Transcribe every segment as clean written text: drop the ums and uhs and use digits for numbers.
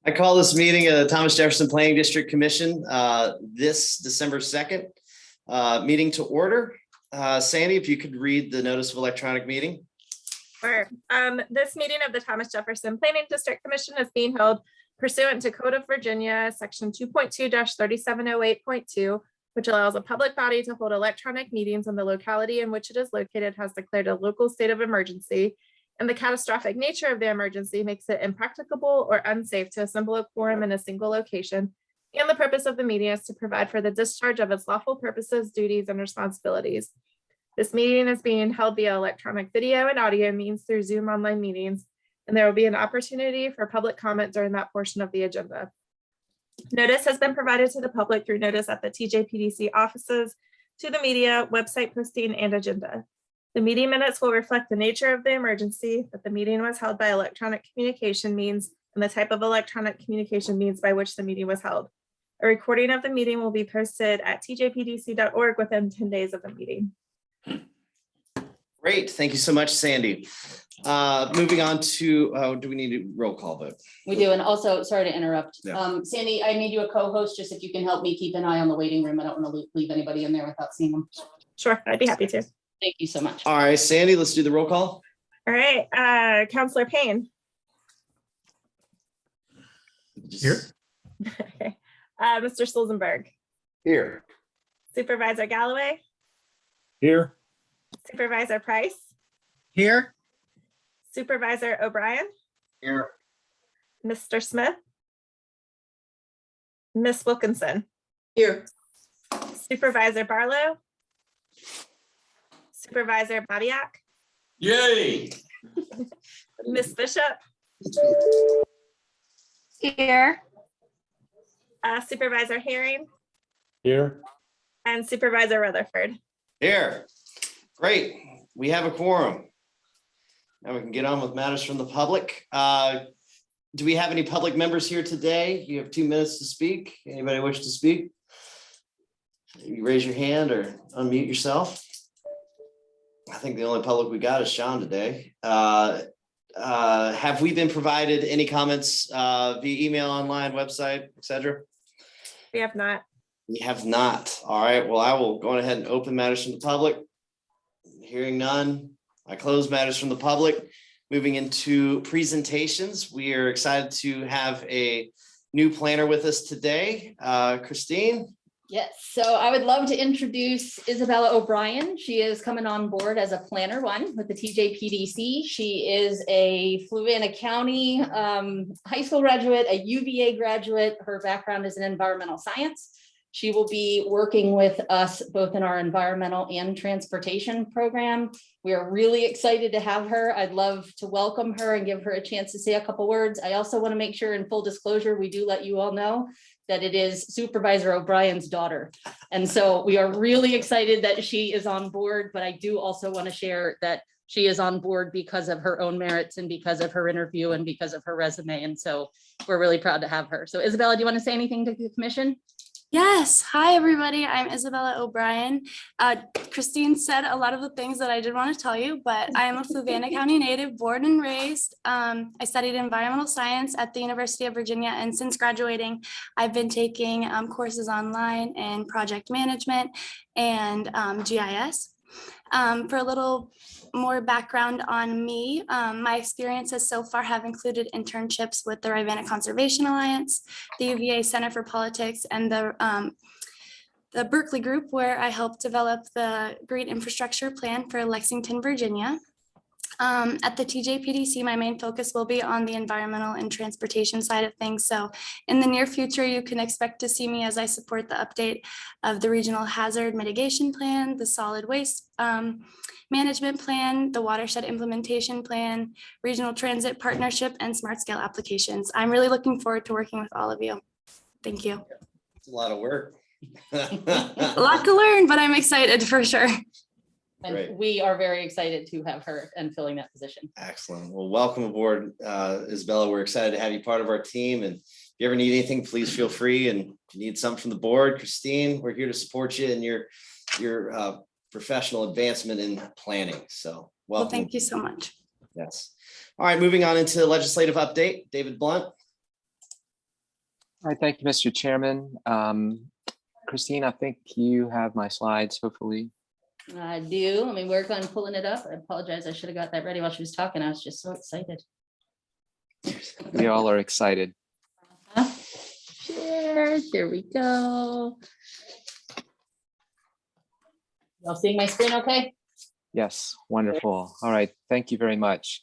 I call this meeting of the Thomas Jefferson Planning District Commission this December 2nd meeting to order. Sandy, if you could read the notice of electronic meeting. Sure. This meeting of the Thomas Jefferson Planning District Commission is being held pursuant to Code of Virginia, Section 2.2-3708.2, which allows a public body to hold electronic meetings when the locality in which it is located has declared a local state of emergency, and the catastrophic nature of the emergency makes it impracticable or unsafe to assemble a quorum in a single location. And the purpose of the meeting is to provide for the discharge of its lawful purposes, duties, and responsibilities. This meeting is being held via electronic video and audio means through Zoom online meetings, and there will be an opportunity for public comment during that portion of the agenda. Notice has been provided to the public through notice at the TJPDC offices, to the media, website posting, and agenda. The meeting minutes will reflect the nature of the emergency, that the meeting was held by electronic communication means, and the type of electronic communication means by which the meeting was held. A recording of the meeting will be posted at tjpdc.org within 10 days of the meeting. Great, thank you so much, Sandy. Moving on to, do we need a roll call vote? We do, and also, sorry to interrupt. Yeah. Sandy, I made you a co-host, just if you can help me keep an eye on the waiting room. I don't want to leave anybody in there without seeing them. Sure, I'd be happy to. Thank you so much. All right, Sandy, let's do the roll call. All right, Councilor Payne. Here. Okay. Mr. Stolzenberg. Here. Supervisor Galloway. Here. Supervisor Price. Here. Supervisor O'Brien. Here. Mr. Smith. Miss Wilkinson. Here. Supervisor Barlow. Supervisor Badiak. Yay. Miss Bishop. Here. Supervisor Herring. Here. And Supervisor Rutherford. Here. Great, we have a quorum. Now we can get on with matters from the public. Do we have any public members here today? You have 2 minutes to speak. Anybody wish to speak? You raise your hand or unmute yourself. I think the only public we got is Sean today. Have we been provided any comments via email, online, website, etc.? We have not. We have not. All right, well, I will go ahead and open matters from the public. Hearing none, I close matters from the public. Moving into presentations, we are excited to have a new planner with us today. Christine. Yes, so I would love to introduce Isabella O'Brien. She is coming on board as a planner one with the TJPDC. She is a Fluvanna County high school graduate, a UVA graduate. Her background is in environmental science. She will be working with us both in our environmental and transportation program. We are really excited to have her. I'd love to welcome her and give her a chance to say a couple words. I also want to make sure, in full disclosure, we do let you all know that it is Supervisor O'Brien's daughter. And so we are really excited that she is on board, but I do also want to share that she is on board because of her own merits and because of her interview and because of her resume. And so we're really proud to have her. So Isabella, do you want to say anything to the commission? Yes. Hi, everybody. I'm Isabella O'Brien. Christine said a lot of the things that I did want to tell you, but I am a Fluvanna County native, born and raised. I studied environmental science at the University of Virginia, and since graduating, I've been taking courses online in project management and GIS. For a little more background on me, my experiences so far have included internships with the Rivanna Conservation Alliance, the UVA Center for Politics, and the Berkeley Group, where I helped develop the Green Infrastructure Plan for Lexington, Virginia. At the TJPDC, my main focus will be on the environmental and transportation side of things. So in the near future, you can expect to see me as I support the update of the Regional Hazard Mitigation Plan, the Solid Waste Management Plan, the Watershed Implementation Plan, Regional Transit Partnership, and Smart Scale applications. I'm really looking forward to working with all of you. Thank you. It's a lot of work. A lot to learn, but I'm excited for sure. And Great. we are very excited to have her and filling that position. Excellent. Well, welcome aboard, Isabella. We're excited to have you part of our team. And if you ever need anything, please feel free. And if you need something from the board, Christine, we're here to support you in your professional advancement in planning. So welcome. Well, thank you so much. Yes. All right, moving on into legislative update. David Blunt. All right, thank you, Mr. Chairman. Christine, I think you have my slides, hopefully. I do. Let me work on pulling it up. I apologize. I should have got that ready while she was talking. I was just so excited. We all are excited. Share. Here we go. Y'all seeing my screen okay? Yes, wonderful. All right, thank you very much.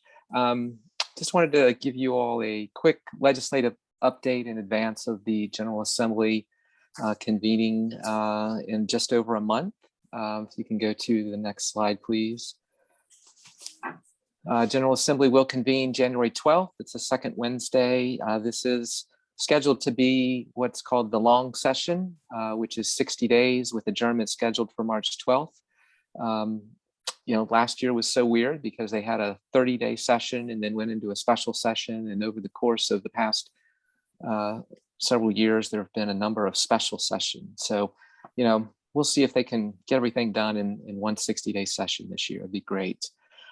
Just wanted to give you all a quick legislative update in advance of the General Assembly convening in just over a month. If you can go to the next slide, please. General Assembly will convene January 12th. It's the second Wednesday. This is scheduled to be what's called the long session, which is 60 days with adjournment scheduled for March 12th. You know, last year was so weird because they had a 30-day session and then went into a special session. And over the course of the past several years, there have been a number of special sessions. So, you know, we'll see if they can get everything done in one 60-day session this year. It'd be great.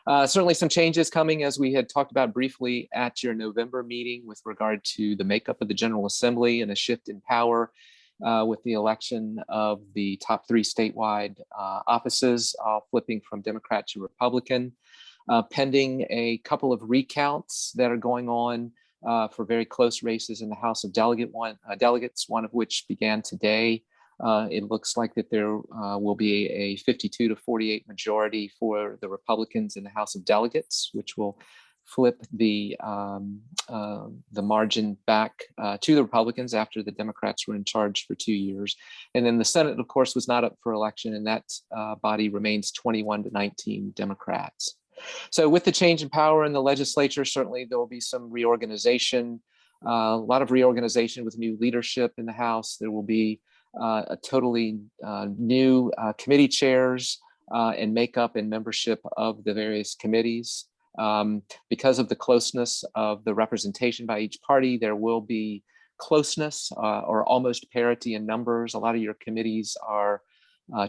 Certainly some changes coming, as we had talked about briefly at your November meeting with regard to the makeup of the General Assembly and a shift in power with the election of the top 3 statewide offices, flipping from Democrat to Republican, pending a couple of recounts that are going on for very close races in the House of Delegates, one of which began today. It looks like that there will be a 52 to 48 majority for the Republicans in the House of Delegates, which will flip the margin back to the Republicans after the Democrats were in charge for 2 years. And then the Senate, of course, was not up for election, and that body remains 21 to 19 Democrats. So with the change in power in the legislature, certainly there will be some reorganization, a lot of reorganization with new leadership in the House. There will be a totally new committee chairs and makeup and membership of the various committees. Because of the closeness of the representation by each party, there will be closeness or almost parity in numbers. A lot of your committees are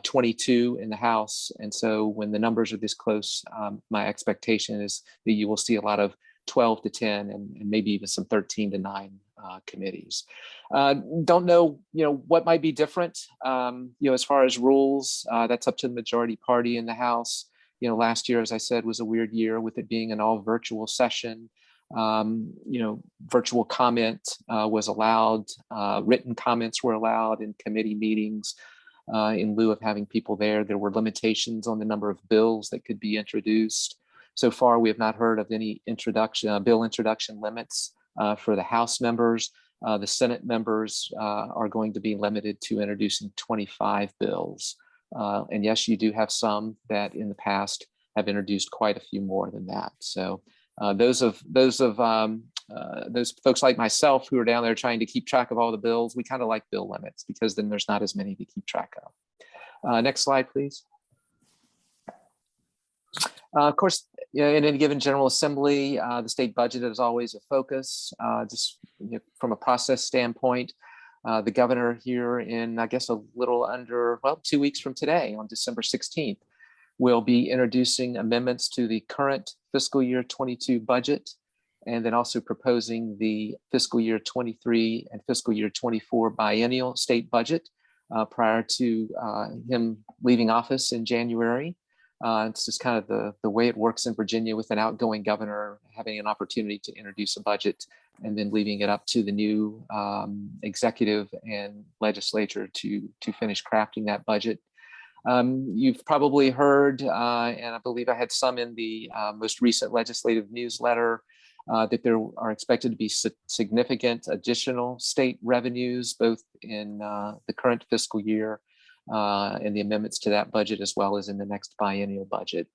22 in the House. And so when the numbers are this close, my expectation is that you will see a lot of 12 to 10 and maybe even some 13 to 9 committees. Don't know, what might be different, as far as rules. That's up to the majority party in the House. Last year, as I said, was a weird year with it being an all virtual session. Virtual comment was allowed. Written comments were allowed in committee meetings in lieu of having people there. There were limitations on the number of bills that could be introduced. So far, we have not heard of any bill introduction limits for the House members. The Senate members are going to be limited to introducing 25 bills. And yes, you do have some that in the past have introduced quite a few more than that. So those folks like myself who are down there trying to keep track of all the bills, we kind of like bill limits because then there's not as many to keep track of. Next slide, please. Of course, in any given General Assembly, the state budget is always a focus. Just from a process standpoint, the governor here in, I guess, a little under, 2 weeks from today, on December 16th, will be introducing amendments to the current fiscal year 22 budget, and then also proposing the fiscal year 23 and fiscal year 24 biennial state budget prior to him leaving office in January. It's just kind of the way it works in Virginia with an outgoing governor having an opportunity to introduce a budget and then leaving it up to the new executive and legislature to finish crafting that budget. You've probably heard, and I believe I had some in the most recent legislative newsletter, that there are expected to be significant additional state revenues, both in the current fiscal year and the amendments to that budget, as well as in the next biennial budget.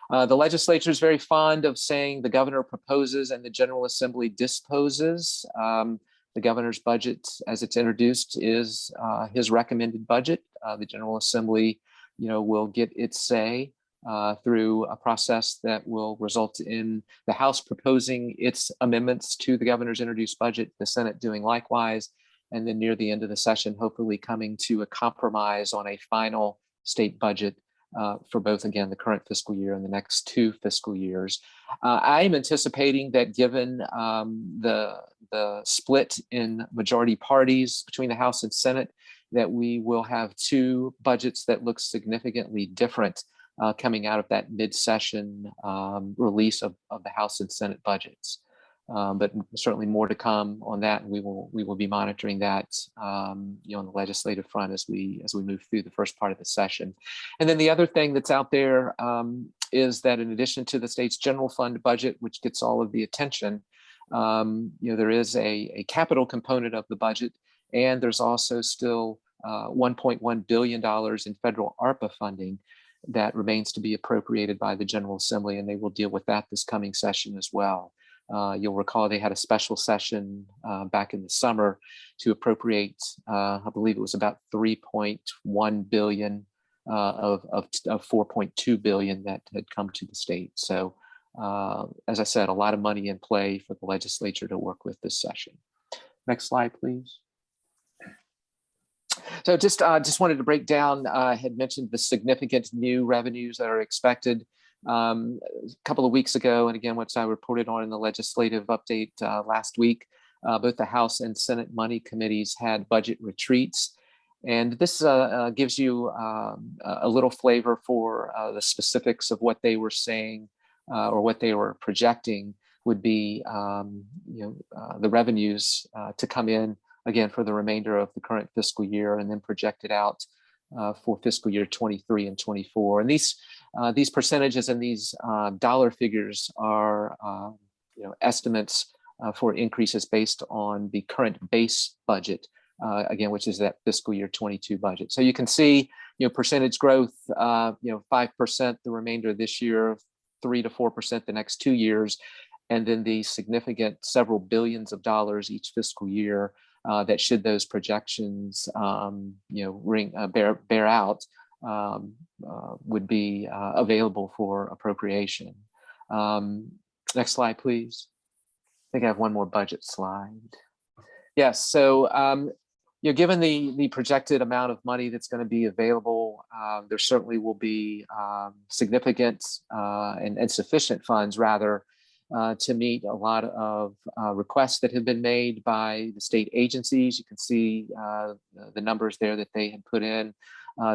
The legislature is very fond of saying the governor proposes and the General Assembly disposes. The governor's budget, as it's introduced, is his recommended budget. The General Assembly, will get its say through a process that will result in the House proposing its amendments to the governor's introduced budget, the Senate doing likewise, and then near the end of the session, hopefully coming to a compromise on a final state budget for both, again, the current fiscal year and the next 2 fiscal years. I am anticipating that given the split in majority parties between the House and Senate, that we will have 2 budgets that look significantly different coming out of that mid-session release of the House and Senate budgets. But certainly more to come on that, and we will be monitoring that, on the legislative front as we move through the first part of the session. And then the other thing that's out there is that in addition to the state's general fund budget, which gets all of the attention, there is a capital component of the budget, and there's also still $1.1 billion in federal ARPA funding that remains to be appropriated by the General Assembly, and they will deal with that this coming session as well. You'll recall they had a special session back in the summer to appropriate, I believe it was about 3.1 billion of 4.2 billion that had come to the state. So as I said, a lot of money in play for the legislature to work with this session. Next slide, please. So just wanted to break down, I had mentioned the significant new revenues that are expected a couple of weeks ago. And again, which I reported on in the legislative update last week, both the House and Senate money committees had budget retreats. And this gives you a little flavor for the specifics of what they were saying or what they were projecting would be the revenues to come in again for the remainder of the current fiscal year, and then projected out for fiscal year 23 and 24. And these percentages and these dollar figures are estimates for increases based on the current base budget, again, which is that fiscal year 22 budget. So you can see, percentage growth, 5% the remainder of this year, 3 to 4% the next 2 years, and then the significant several billions of dollars each fiscal year that, should those projections bear out, would be available for appropriation. Next slide, please. I think I have one more budget slide. Yes, so given the projected amount of money that's going to be available, there certainly will be significant and sufficient funds, rather, to meet a lot of requests that have been made by the state agencies. You can see the numbers there that they had put in.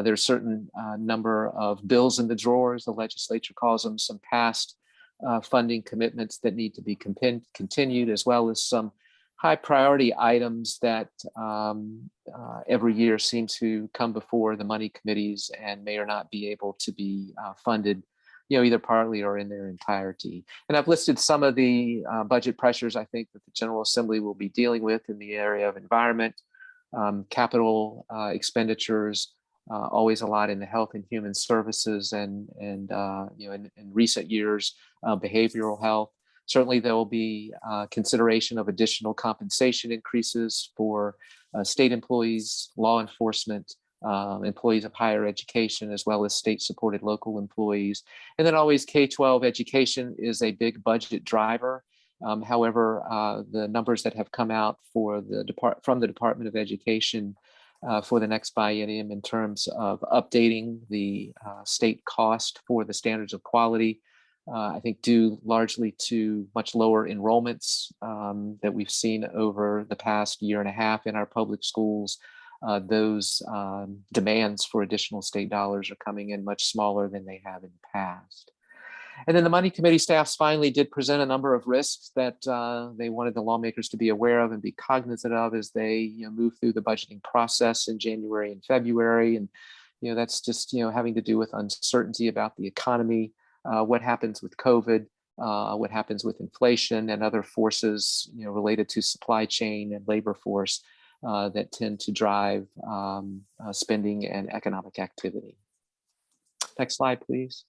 There's a certain number of bills in the drawers, the legislature calls them, some past funding commitments that need to be continued, as well as some high priority items that every year seem to come before the money committees and may or not be able to be funded, either partly or in their entirety. And I've listed some of the budget pressures I think that the General Assembly will be dealing with in the area of environment, capital expenditures, always a lot in the health and human services, and in recent years, behavioral health. Certainly there will be consideration of additional compensation increases for state employees, law enforcement, employees of higher education, as well as state-supported local employees. And then always K-12 education is a big budget driver. However, the numbers that have come out from the Department of Education for the next biennium in terms of updating the state cost for the standards of quality, I think due largely to much lower enrollments that we've seen over the past year and a half in our public schools. Those demands for additional state dollars are coming in much smaller than they have in the past. And then the Money Committee staffs finally did present a number of risks that they wanted the lawmakers to be aware of and be cognizant of as they move through the budgeting process in January and February. And that's just having to do with uncertainty about the economy, what happens with COVID, what happens with inflation and other forces related to supply chain and labor force that tend to drive spending and economic activity. Next slide, please.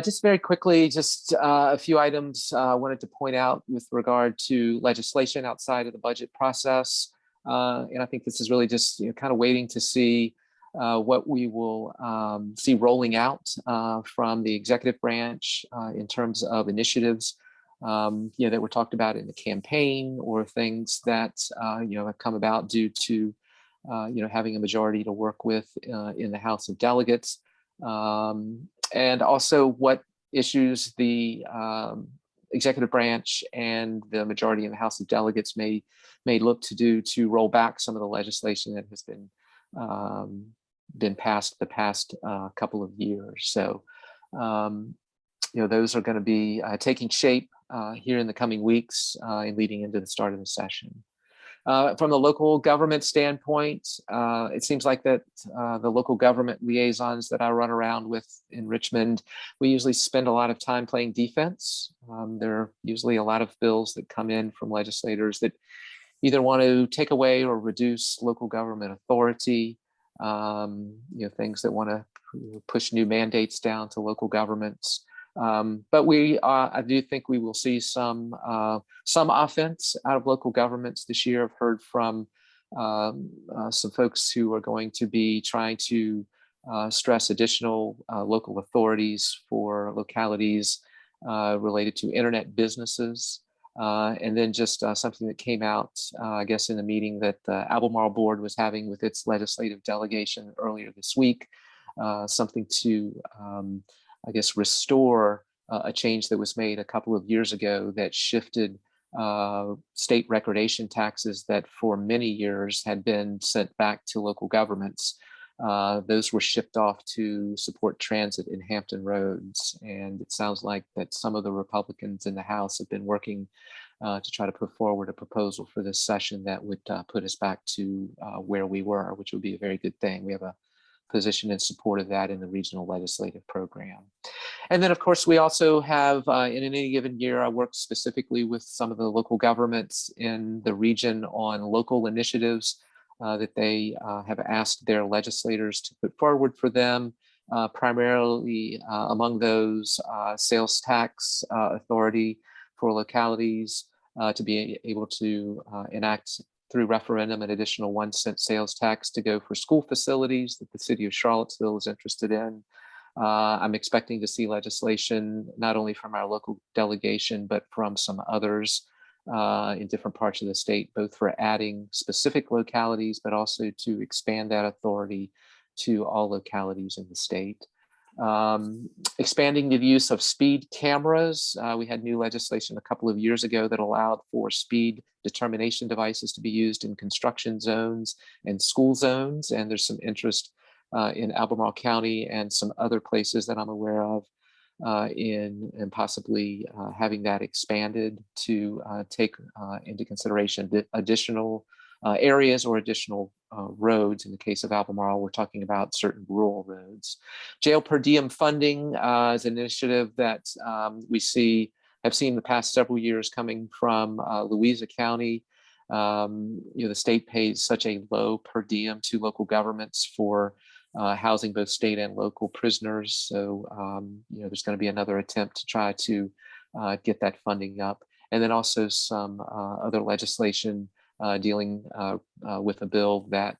Just very quickly, just a few items I wanted to point out with regard to legislation outside of the budget process. And I think this is really just kind of waiting to see what we will see rolling out from the executive branch in terms of initiatives that were talked about in the campaign, or things that have come about due to having a majority to work with in the House of Delegates, and also what issues the executive branch and the majority in the House of Delegates may look to do to roll back some of the legislation that has been passed the past couple of years. So, those are going to be taking shape here in the coming weeks and leading into the start of the session. From the local government standpoint, it seems like that the local government liaisons that I run around with in Richmond, we usually spend a lot of time playing defense. There are usually a lot of bills that come in from legislators that either want to take away or reduce local government authority, things that want to push new mandates down to local governments. But I do think we will see some offense out of local governments this year. I've heard from some folks who are going to be trying to stress additional local authorities for localities related to internet businesses. And then just something that came out, I guess, in the meeting that the Albemarle board was having with its legislative delegation earlier this week, something to I guess, restore a change that was made a couple of years ago that shifted state recordation taxes that for many years had been sent back to local governments. Those were shipped off to support transit in Hampton Roads. And it sounds like that some of the Republicans in the House have been working to try to put forward a proposal for this session that would put us back to where we were, which would be a very good thing. We have a position in support of that in the regional legislative program. And then, of course, we also have, in any given year, I work specifically with some of the local governments in the region on local initiatives that they have asked their legislators to put forward for them, primarily among those sales tax authority for localities to be able to enact through referendum an additional 1 cent sales tax to go for school facilities that the City of Charlottesville is interested in. I'm expecting to see legislation not only from our local delegation, but from some others in different parts of the state, both for adding specific localities, but also to expand that authority to all localities in the state. Expanding the use of speed cameras. We had new legislation a couple of years ago that allowed for speed determination devices to be used in construction zones and school zones. And there's some interest in Albemarle County and some other places that I'm aware of in possibly having that expanded to take into consideration the additional areas or additional roads. In the case of Albemarle, we're talking about certain rural roads. Jail per diem funding is an initiative that we have seen the past several years coming from Louisa County. The state pays such a low per diem to local governments for housing both state and local prisoners. So, there's going to be another attempt to try to get that funding up. And then also some other legislation dealing with a bill that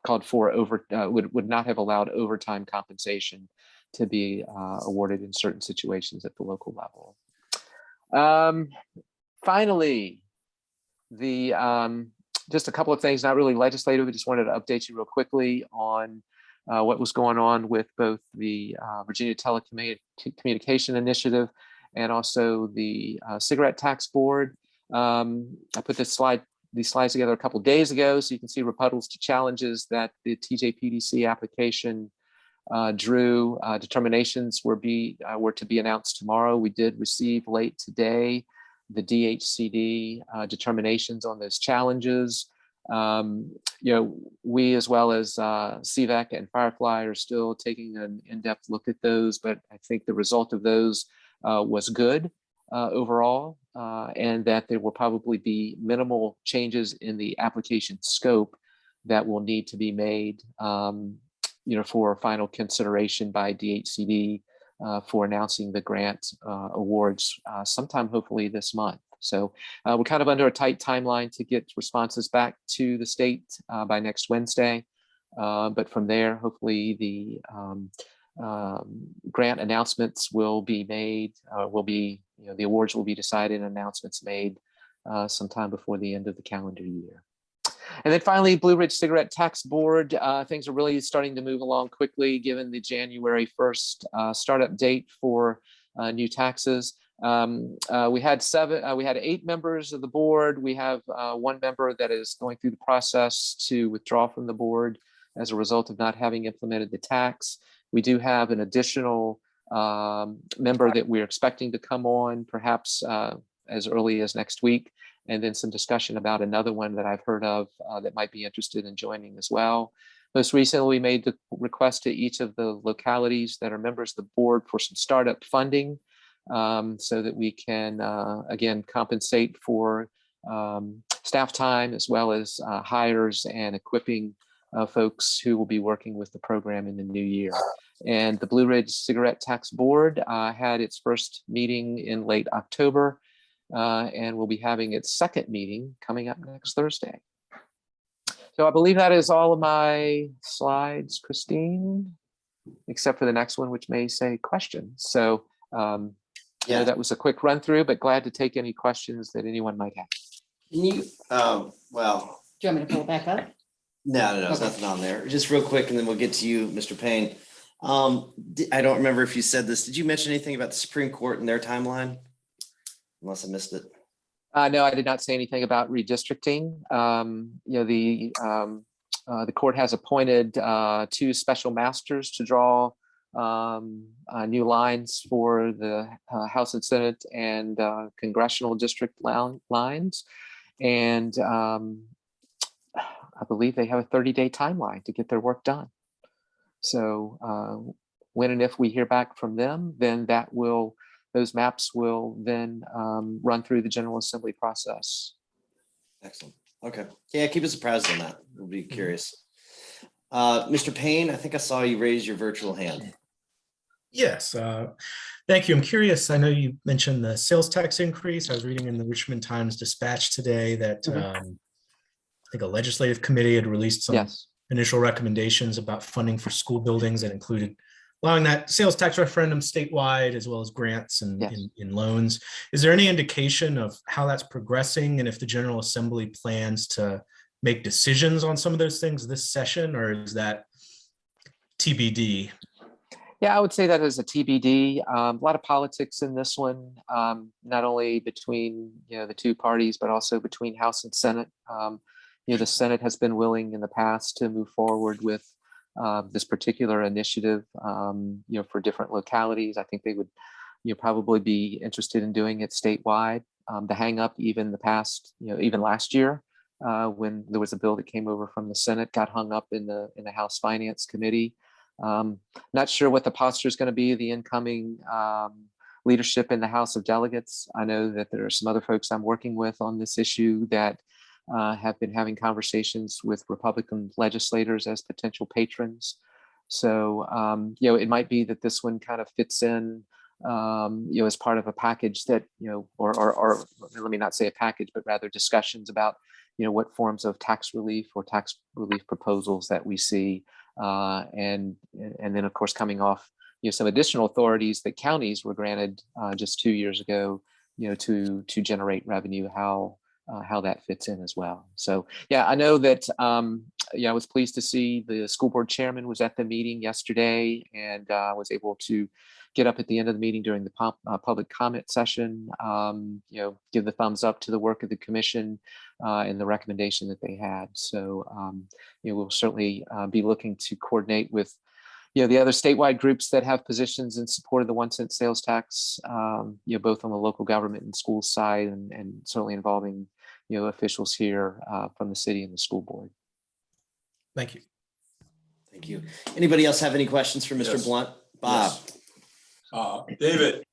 called for would not have allowed overtime compensation to be awarded in certain situations at the local level. Finally, just a couple of things, not really legislative. I just wanted to update you real quickly on what was going on with both the Virginia Telecommunication Initiative and also the Cigarette Tax Board. I put these slides together a couple of days ago, so you can see rebuttals to challenges that the TJPDC application drew. Determinations were to be announced tomorrow. We did receive late today the DHCD determinations on those challenges. We, as well as CVEC and Firefly, are still taking an in-depth look at those, but I think the result of those was good overall, and that there will probably be minimal changes in the application scope that will need to be made for final consideration by DHCD for announcing the grant awards sometime hopefully this month. So we're kind of under a tight timeline to get responses back to the state by next Wednesday. But from there, hopefully the grant announcements will be made, the awards will be decided and announcements made sometime before the end of the calendar year. And then finally, Blue Ridge Cigarette Tax Board, things are really starting to move along quickly given the January 1st startup date for new taxes. We had 8 members of the board. We have 1 member that is going through the process to withdraw from the board as a result of not having implemented the tax. We do have an additional member that we're expecting to come on perhaps as early as next week, and then some discussion about another one that I've heard of that might be interested in joining as well. Most recently, we made the request to each of the localities that are members of the board for some startup funding so that we can, again, compensate for staff time as well as hires and equipping folks who will be working with the program in the new year. And the Blue Ridge Cigarette Tax Board had its first meeting in late October and will be having its second meeting coming up next Thursday. So I believe that is all of my slides, Christine, except for the next one, which may say questions. So yeah, that was a quick run through, but glad to take any questions that anyone might have. Can you, well. Do you want me to pull it back up? No, there's nothing on there. Just real quick, and then we'll get to you, Mr. Payne. I don't remember if you said this. Did you mention anything about the Supreme Court and their timeline? Unless I missed it. No, I did not say anything about redistricting. The court has appointed 2 special masters to draw new lines for the House and Senate and congressional district lines. And I believe they have a 30-day timeline to get their work done. So when and if we hear back from them, then those maps will then run through the General Assembly process. Excellent. Okay. Yeah, keep us apprised on that. We'll be curious. Mr. Payne, I think I saw you raise your virtual hand. Yes, thank you. I'm curious. I know you mentioned the sales tax increase. I was reading in the Richmond Times Dispatch today that I think a legislative committee had released some initial recommendations about funding for school buildings that included allowing that sales tax referendum statewide, as well as grants and in loans. Is there any indication of how that's progressing and if the General Assembly plans to make decisions on some of those things this session, or is that TBD? Yeah, I would say that is a TBD. A lot of politics in this one, not only between the 2 parties, but also between House and Senate. The Senate has been willing in the past to move forward with this particular initiative, for different localities. I think they would probably be interested in doing it statewide. The hang up even the past, even last year, when there was a bill that came over from the Senate, got hung up in the House Finance Committee. Not sure what the posture is going to be, the incoming leadership in the House of Delegates. I know that there are some other folks I'm working with on this issue that have been having conversations with Republican legislators as potential patrons. So, it might be that this one kind of fits in, as part of a package that, or let me not say a package, but rather discussions about, what forms of tax relief or tax relief proposals that we see. And then, of course, coming off, some additional authorities that counties were granted just 2 years ago, to generate revenue, how that fits in as well. So, yeah, I know that, I was pleased to see the school board chairman was at the meeting yesterday and was able to get up at the end of the meeting during the public comment session, give the thumbs up to the work of the commission and the recommendation that they had. So, we'll certainly be looking to coordinate with the other statewide groups that have positions in support of the 1 cent sales tax, both on the local government and school side, and certainly involving officials here from the city and the school board. Thank you. Thank you. Anybody else have any questions for Mr. Blunt? Bob. Yes. David,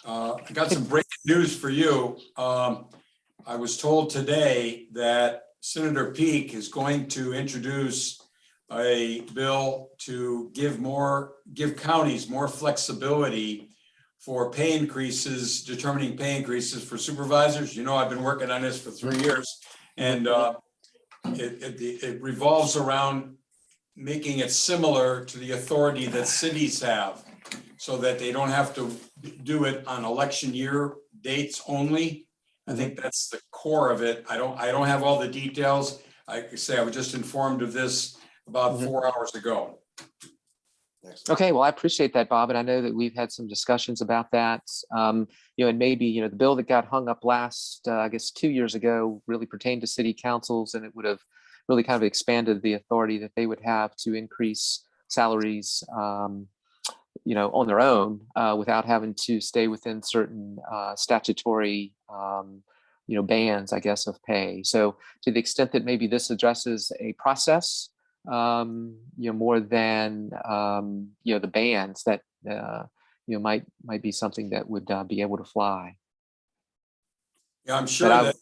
I got some breaking news for you. I was told today that Senator Peake is going to introduce a bill to give counties more flexibility for pay increases, determining pay increases for supervisors. I've been working on this for 3 years, and it revolves around making it similar to the authority that cities have, so that they don't have to do it on election year dates only. I think that's the core of it. I don't have all the details. I could say I was just informed of this about Mhm. 4 hours ago. Excellent. Okay, well, I appreciate that, Bob, and I know that we've had some discussions about that. And maybe, the bill that got hung up last, I guess, 2 years ago really pertained to city councils, and it would have really kind of expanded the authority that they would have to increase salaries, on their own, without having to stay within certain statutory, bands, I guess, of pay. So to the extent that maybe this addresses a process, more than, the bands that, might be something that would be able to fly. Yeah, I'm sure But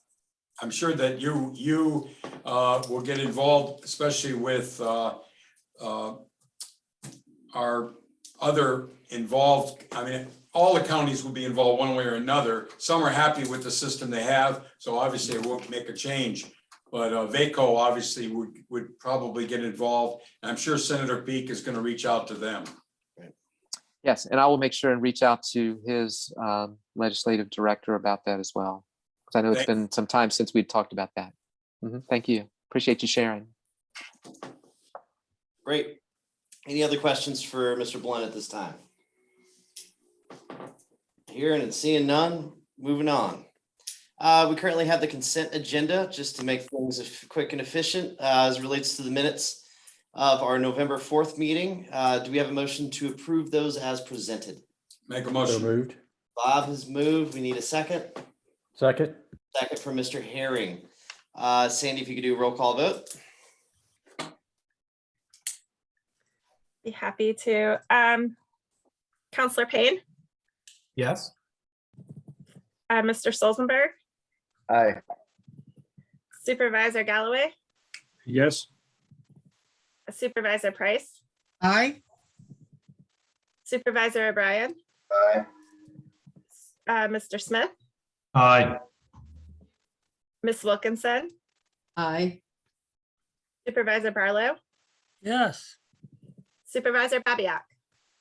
that you will get involved, especially with our other involved. I mean, all the counties will be involved one way or another. Some are happy with the system they have, so obviously it won't make a change. But VACO obviously would probably get involved. I'm sure Senator Peake is going to reach out to them. Yes, and I will make sure and reach out to his legislative director about that as well. Because I know it's been some time since we'd talked about that. Thank you. Appreciate you sharing. Great. Any other questions for Mr. Blunt at this time? Hearing and seeing none, moving on. We currently have the consent agenda, just to make things quick and efficient, as it relates to the minutes of our November 4th meeting. Do we have a motion to approve those as presented? Make a So motion. moved. Bob has moved. We need a second. Second. Second from Mr. Herring. Sandy, if you could do a roll call vote. Be happy to. Counselor Payne, Yes. Mr. Stolzenberg, Aye. Supervisor Galloway, Yes. Supervisor Price, Aye. Supervisor O'Brien, Aye. Mr. Smith, Aye. Ms. Wilkinson, Aye. Supervisor Barlow, Yes. Supervisor Babiak,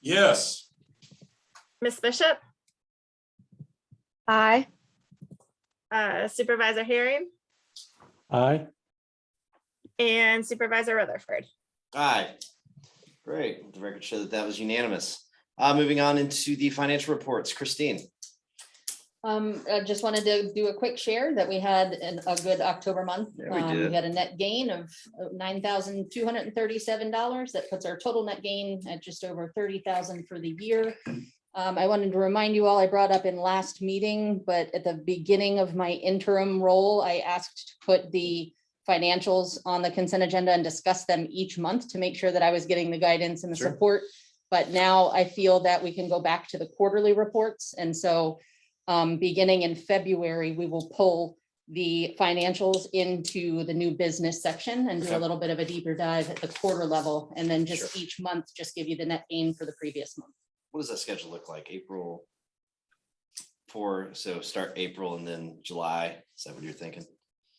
Yes. Ms. Bishop, Aye. Supervisor Herring, Aye. and Supervisor Rutherford. Aye. Great. The record show that that was unanimous. Moving on into the financial reports. Christine. I just wanted to do a quick share that we had a good October month. Yeah, we did. We had a net gain of $9,237. That puts our total net gain at just over $30,000 for the year. I wanted to remind you all, I brought up in last meeting, but at the beginning of my interim role, I asked to put the financials on the consent agenda and discuss them each month to make sure that I was getting the guidance and the Sure. support. But now I feel that we can go back to the quarterly reports. And so beginning in February, we will pull the financials into the new business section and do Okay. a little bit of a deeper dive at the quarter level. And then just Sure. each month, just give you the net gain for the previous month. What does that schedule look like? April 4, so start April and then July. Is that what you're thinking?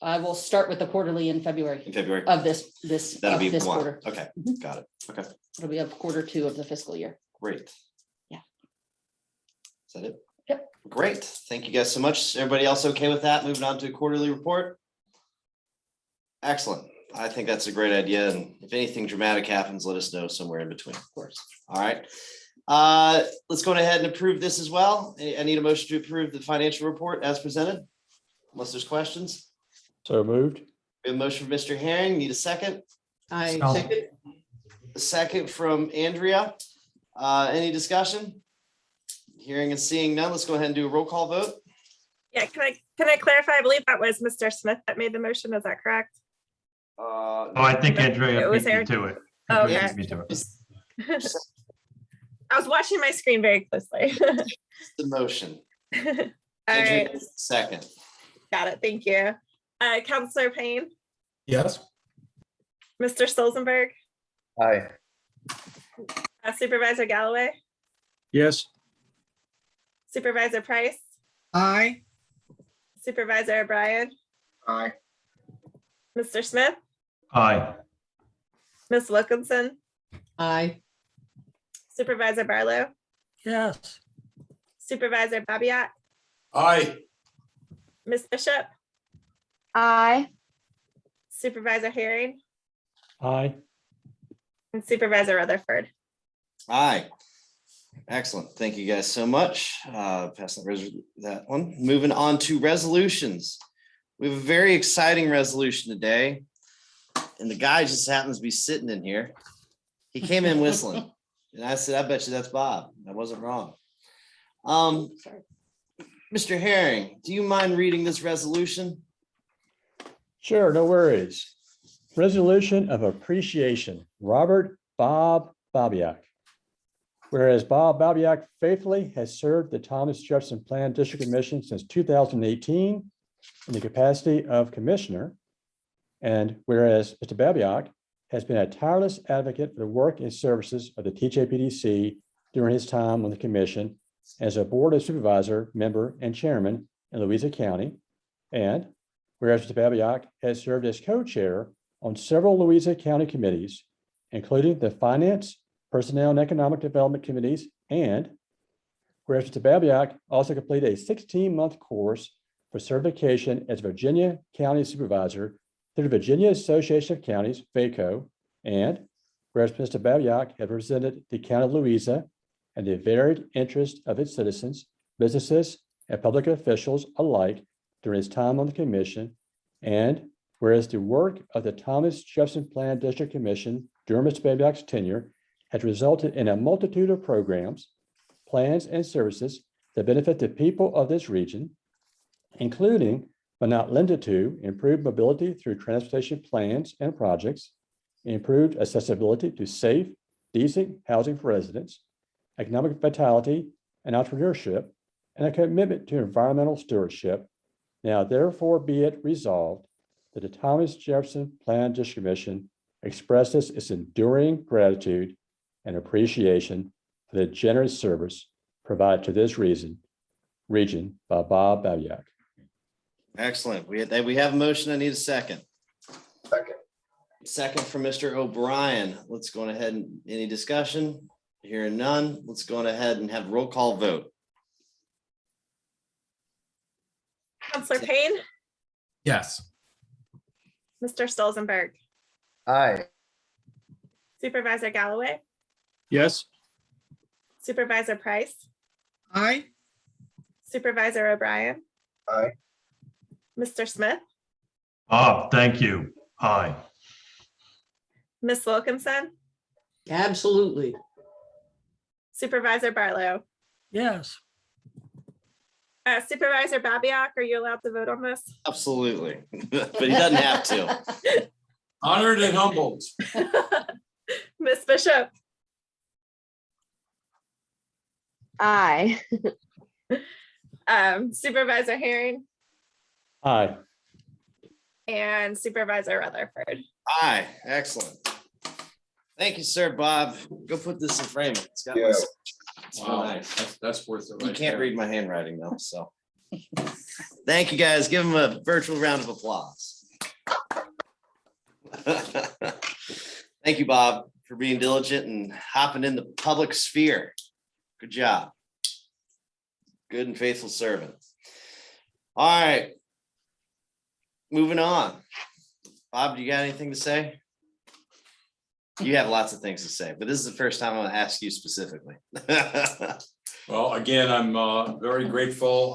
I will start with the quarterly in In February February? of this That'll be this one. quarter. Okay, Mhm. got it. Okay, It'll be of quarter 2 of the fiscal year. great. Yeah. Is that it? Yep. Great. Thank you guys so much. Everybody else okay with that? Moving on to a quarterly report? Excellent. I think that's a great idea. And if anything dramatic happens, let us know somewhere in between. Of course. All right. Let's go ahead and approve this as well. I need a motion to approve the financial report as presented. Unless there's questions. So moved. We have a motion from Mr. Herring. Need a second? Aye. Second. A second from Andrea. Any discussion? Hearing and seeing none, let's go ahead and do a roll call vote. Yeah, can I clarify? I believe that was Mr. Smith that made the motion. Is that correct? Oh, I think Andrea It was beat me Eric. to it. Oh, Andrea okay. beat me to it. I was watching my screen very closely. The motion. All Andrea, right, second. got it. Thank you. Counselor Payne, Yes. Mr. Stolzenberg, Aye. Supervisor Galloway, Yes. Supervisor Price, Aye. Supervisor O'Brien, Aye. Mr. Smith, Aye. Ms. Wilkinson, Aye. Supervisor Barlow, Yes. Supervisor Babiak, Aye. Ms. Bishop, Aye. Supervisor Herring, Aye. and Supervisor Rutherford. Aye. Excellent. Thank you guys so much. Pass that one. Moving on to resolutions. We have a very exciting resolution today. And the guy just happens to be sitting in here. He came in whistling. And I said, I bet you that's Bob. I wasn't wrong. Mr. Herring, do you mind reading this resolution? Sure, no worries. Resolution of appreciation, Robert Bob Babiak. Whereas Bob Babiak faithfully has served the Thomas Jefferson Plan District Commission since 2018 in the capacity of commissioner. And whereas Mr. Babiak has been a tireless advocate for the work and services of the TJPDC during his time on the commission as a board of supervisor member and chairman in Louisa County. And whereas Mr. Babiak has served as co-chair on several Louisa County committees, including the Finance, Personnel and Economic Development Committees, and whereas Mr. Babiak also completed a 16-month course for certification as Virginia County Supervisor through the Virginia Association of Counties, VACO, and whereas Mr. Babiak has represented the County of Louisa and the varied interests of its citizens, businesses, and public officials alike during his time on the commission, and whereas the work of the Thomas Jefferson Plan District Commission during Mr. Babiak's tenure has resulted in a multitude of programs, plans, and services that benefit the people of this region, including, but not limited to, improved mobility through transportation plans and projects, improved accessibility to safe, decent housing for residents, economic vitality and entrepreneurship, and a commitment to environmental stewardship. Now therefore be it resolved that the Thomas Jefferson Plan District Commission expresses its enduring gratitude and appreciation for the generous service provided to this region by Bob Babiak. Excellent. We have a motion. I need a second. Second from Mr. O'Brien. Let's go on ahead and any discussion? Hearing none, let's go on ahead and have a roll call vote. Counselor Payne, Yes. Mr. Stolzenberg, Aye. Supervisor Galloway, Yes. Supervisor Price, Aye. Supervisor O'Brien. Aye. Mr. Smith, Bob, thank you. Aye. Ms. Wilkinson, Absolutely. Supervisor Barlow. Yes. Supervisor Babiak, are you allowed to vote on this? Absolutely. But he doesn't have to. Honored and humbled. Ms. Bishop, Aye. Supervisor Herring, Aye. and Supervisor Rutherford. Aye, excellent. Thank you, sir, Bob. Go put this in frame. It's got my. It's real Wow, nice. that's worth it. You right can't there. read my handwriting though, so. Thank you, guys. Give him a virtual round of applause. Thank you, Bob, for being diligent and hopping in the public sphere. Good job. Good and faithful servant. All right. Moving on. Bob, do you got anything to say? You have lots of things to say, but this is the first time I'm going to ask you specifically. Well, again, I'm very grateful,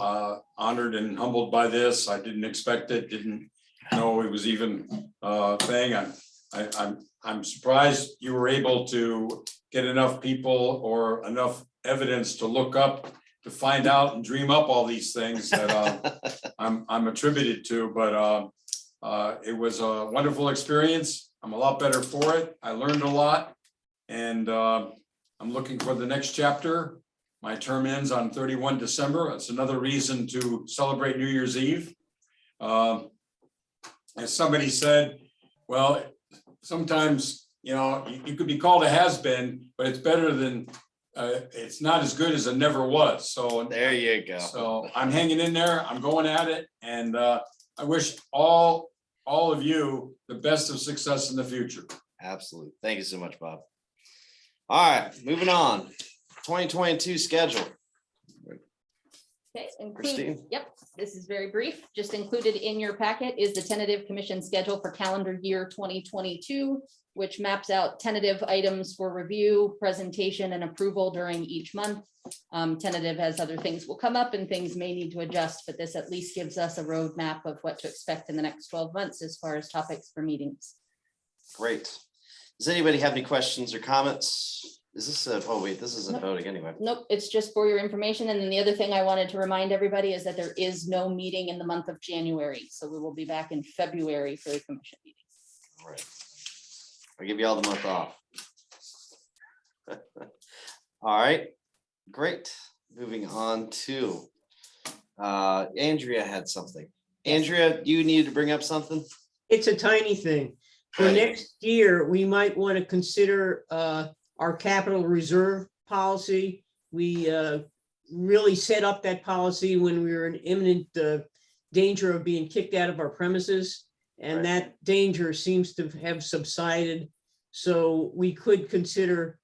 honored and humbled by this. I didn't expect it, didn't know it was even a thing. I'm surprised you were able to get enough people or enough evidence to look up, to find out and dream up all these things that I'm attributed to, but it was a wonderful experience. I'm a lot better for it. I learned a lot, and I'm looking for the next chapter. My term ends on 31 December. It's another reason to celebrate New Year's Eve. As somebody said, well, sometimes, you know, you could be called a has-been, but it's better than, it's not as good as it never was. So There you go. so I'm hanging in there, I'm going at it, and I wish all of you the best of success in the future. Absolutely. Thank you so much, Bob. All right, moving on. 2022 schedule. Okay, Christine? yep, this is very brief. Just included in your packet is the tentative commission schedule for calendar year 2022, which maps out tentative items for review, presentation, and approval during each month. Tentative as other things will come up and things may need to adjust, but this at least gives us a roadmap of what to expect in the next 12 months as far as topics for meetings. Great. Does anybody have any questions or comments? Is this a, oh wait, this isn't Nope. voting anyway. Nope, it's just for your information. And then the other thing I wanted to remind everybody is that there is no meeting in the month of January. So we will be back in February for the commission meeting. All right. I'll give you all the month off. All right, great. Moving on to Andrea had something. Andrea, you needed to bring up something? It's a tiny thing. For next year, we might want to consider our capital reserve policy. We really set up that policy when we were in imminent danger of being kicked out of our premises. And Right. that danger seems to have subsided. So we could consider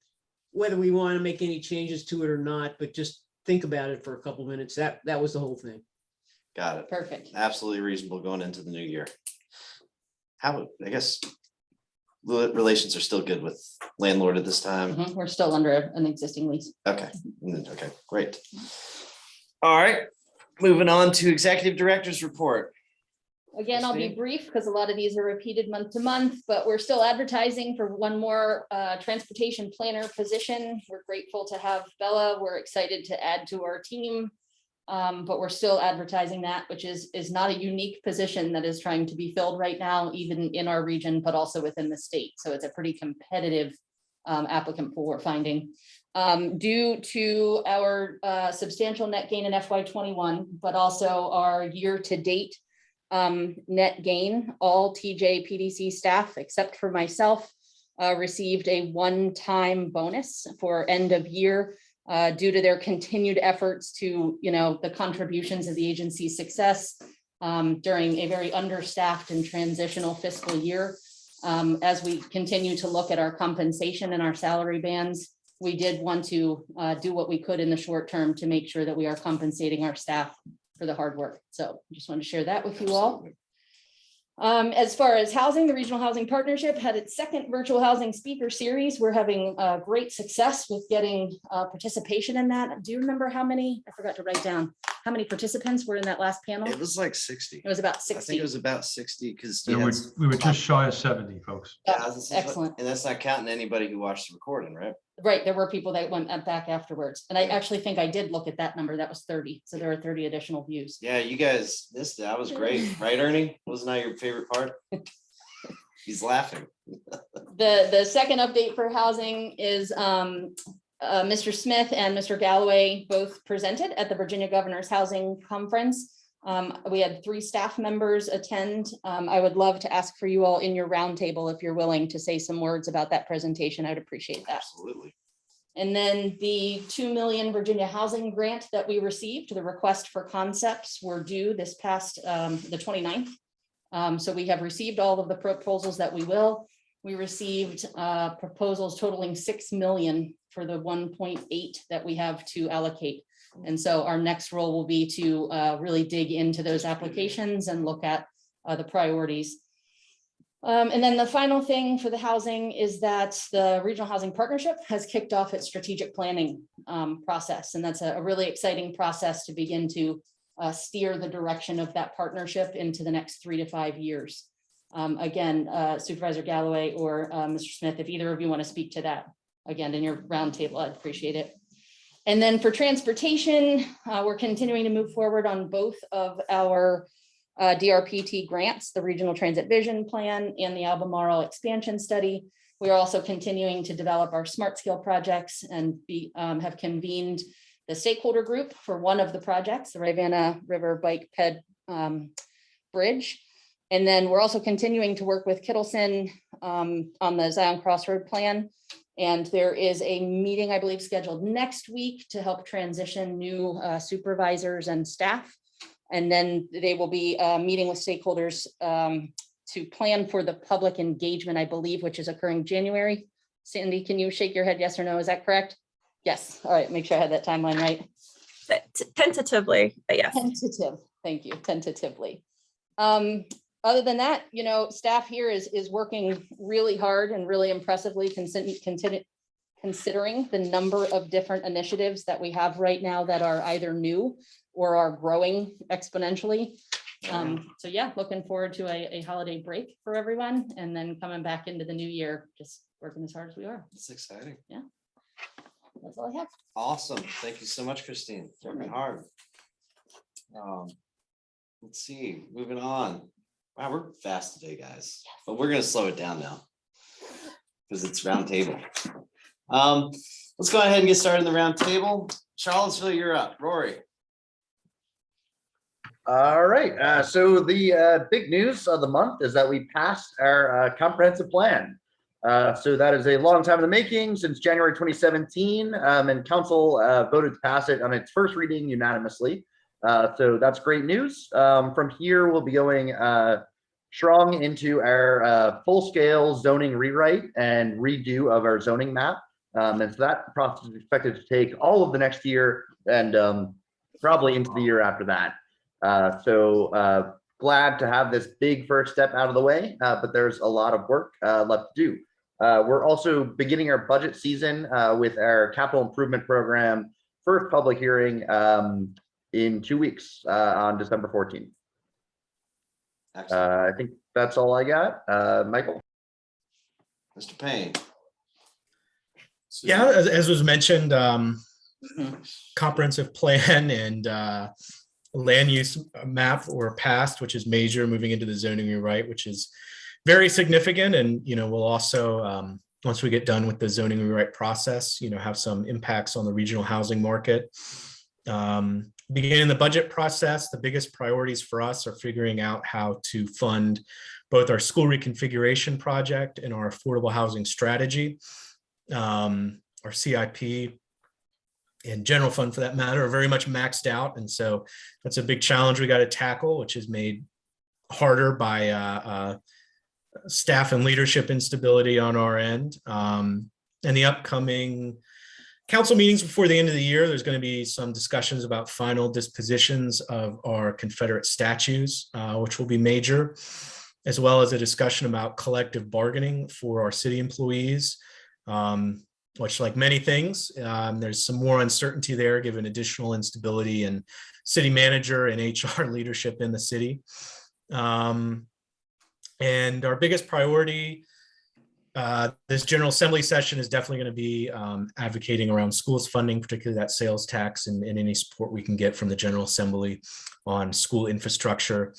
whether we want to make any changes to it or not, but just think about it for a couple minutes. That was the whole thing. Got it. Perfect. Absolutely reasonable going into the new year. How, I guess, the relations are still good with landlord at this time. Mhm, we're still under an existing lease. Okay, okay, great. All right, moving on to executive director's report. Again, I'll be Christine? brief because a lot of these are repeated month to month, but we're still advertising for one more transportation planner position. We're grateful to have Bella. We're excited to add to our team. But we're still advertising that, which is not a unique position that is trying to be filled right now, even in our region, but also within the state. So it's a pretty competitive applicant pool we're finding. Due to our substantial net gain in FY21, but also our year-to-date net gain, all TJPDC staff, except for myself, received a one-time bonus for end of year due to their continued efforts to, the contributions of the agency's success during a very understaffed and transitional fiscal year. As we continue to look at our compensation and our salary bands, we did want to do what we could in the short term to make sure that we are compensating our staff for the hard work. So just wanted to share that with you all. As far as housing, the Regional Housing Partnership had its second virtual housing speaker series. We're having great success with getting participation in that. Do you remember how many? I forgot to write down how many participants were in that last panel. It was like 60. It was about I think 60. it was about 60 because We were just shy of 70, folks. Excellent. And that's not counting anybody who watched the recording, right? Right, there were people that went back afterwards. And I actually think I did look at that number. That was 30. So there were 30 additional views. Yeah, you guys missed it. That was great, right, Ernie? Wasn't that your favorite part? He's laughing. The second update for housing is Mr. Smith and Mr. Galloway both presented at the Virginia Governor's Housing Conference. We had 3 staff members attend. I would love to ask for you all in your roundtable if you're willing to say some words about that presentation. I would appreciate that. Absolutely. And then the 2 million Virginia housing grant that we received, the request for concepts were due this past the 29th. So we have received all of the proposals that we will. We received proposals totaling 6 million for the 1.8 that we have to allocate. And so our next role will be to really dig into those applications and look at the priorities. And then the final thing for the housing is that the Regional Housing Partnership has kicked off its strategic planning process. And that's a really exciting process to begin to steer the direction of that partnership into the next 3 to 5 years. Again, Supervisor Galloway or Mr. Smith, if either of you want to speak to that, again, in your roundtable, I'd appreciate it. And then for transportation, we're continuing to move forward on both of our DRPT grants, the Regional Transit Vision Plan and the Albemarle Expansion Study. We are also continuing to develop our smart scale projects and have convened the stakeholder group for one of the projects, the Fluvanna River Bike Ped Bridge. And then we're also continuing to work with Kittleson on the Zion Crossroad Plan. And there is a meeting, I believe, scheduled next week to help transition new supervisors and staff. And then they will be meeting with stakeholders to plan for the public engagement, I believe, which is occurring January. Sandy, can you shake your head yes or no? Is that correct? Yes. All right. Make sure I had that timeline right. Tentatively, but yes. Tentative, thank you, tentatively. Other than that, staff here is working really hard and really impressively considering the number of different initiatives that we have right now that are either new or are growing exponentially. So yeah, looking forward to a holiday break for everyone, and then coming back into the new year, just working as hard as we are. It's exciting. Yeah. That's all I have. Awesome. Thank you so much, Christine. Working hard. Let's see, moving on. Wow, we're fast today, guys, but we're gonna slow it down now because it's round table. Let's go ahead and get started in the round table. Charlottesville, you're up. Rory. All right, so the big news of the month is that we passed our comprehensive plan. So that is a long time in the making, since January 2017, and council voted to pass it on its first reading unanimously. So that's great news. From here, we'll be going strong into our full-scale zoning rewrite and redo of our zoning map. And so that process is expected to take all of the next year and probably into the year after that. So glad to have this big first step out of the way, but there's a lot of work left to do. We're also beginning our budget season with our capital improvement program first public hearing in 2 weeks on December 14th. I think that's all I got. Michael. Mr. Payne. Yeah, as was mentioned, comprehensive plan and land use map were passed, which is major, moving into the zoning rewrite, which is very significant. And, we'll also, once we get done with the zoning rewrite process, have some impacts on the regional housing market. Beginning the budget process, the biggest priorities for us are figuring out how to fund both our school reconfiguration project and our affordable housing strategy. Our CIP and general fund, for that matter, are very much maxed out. And so that's a big challenge we got to tackle, which is made harder by staff and leadership instability on our end. And the upcoming council meetings before the end of the year, there's going to be some discussions about final dispositions of our Confederate statues, which will be major, as well as a discussion about collective bargaining for our city employees. Which, like many things, there's some more uncertainty there given additional instability in city manager and HR leadership in the city. And our biggest priority this General Assembly session is definitely going to be advocating around schools funding, particularly that sales tax and any support we can get from the General Assembly on school infrastructure.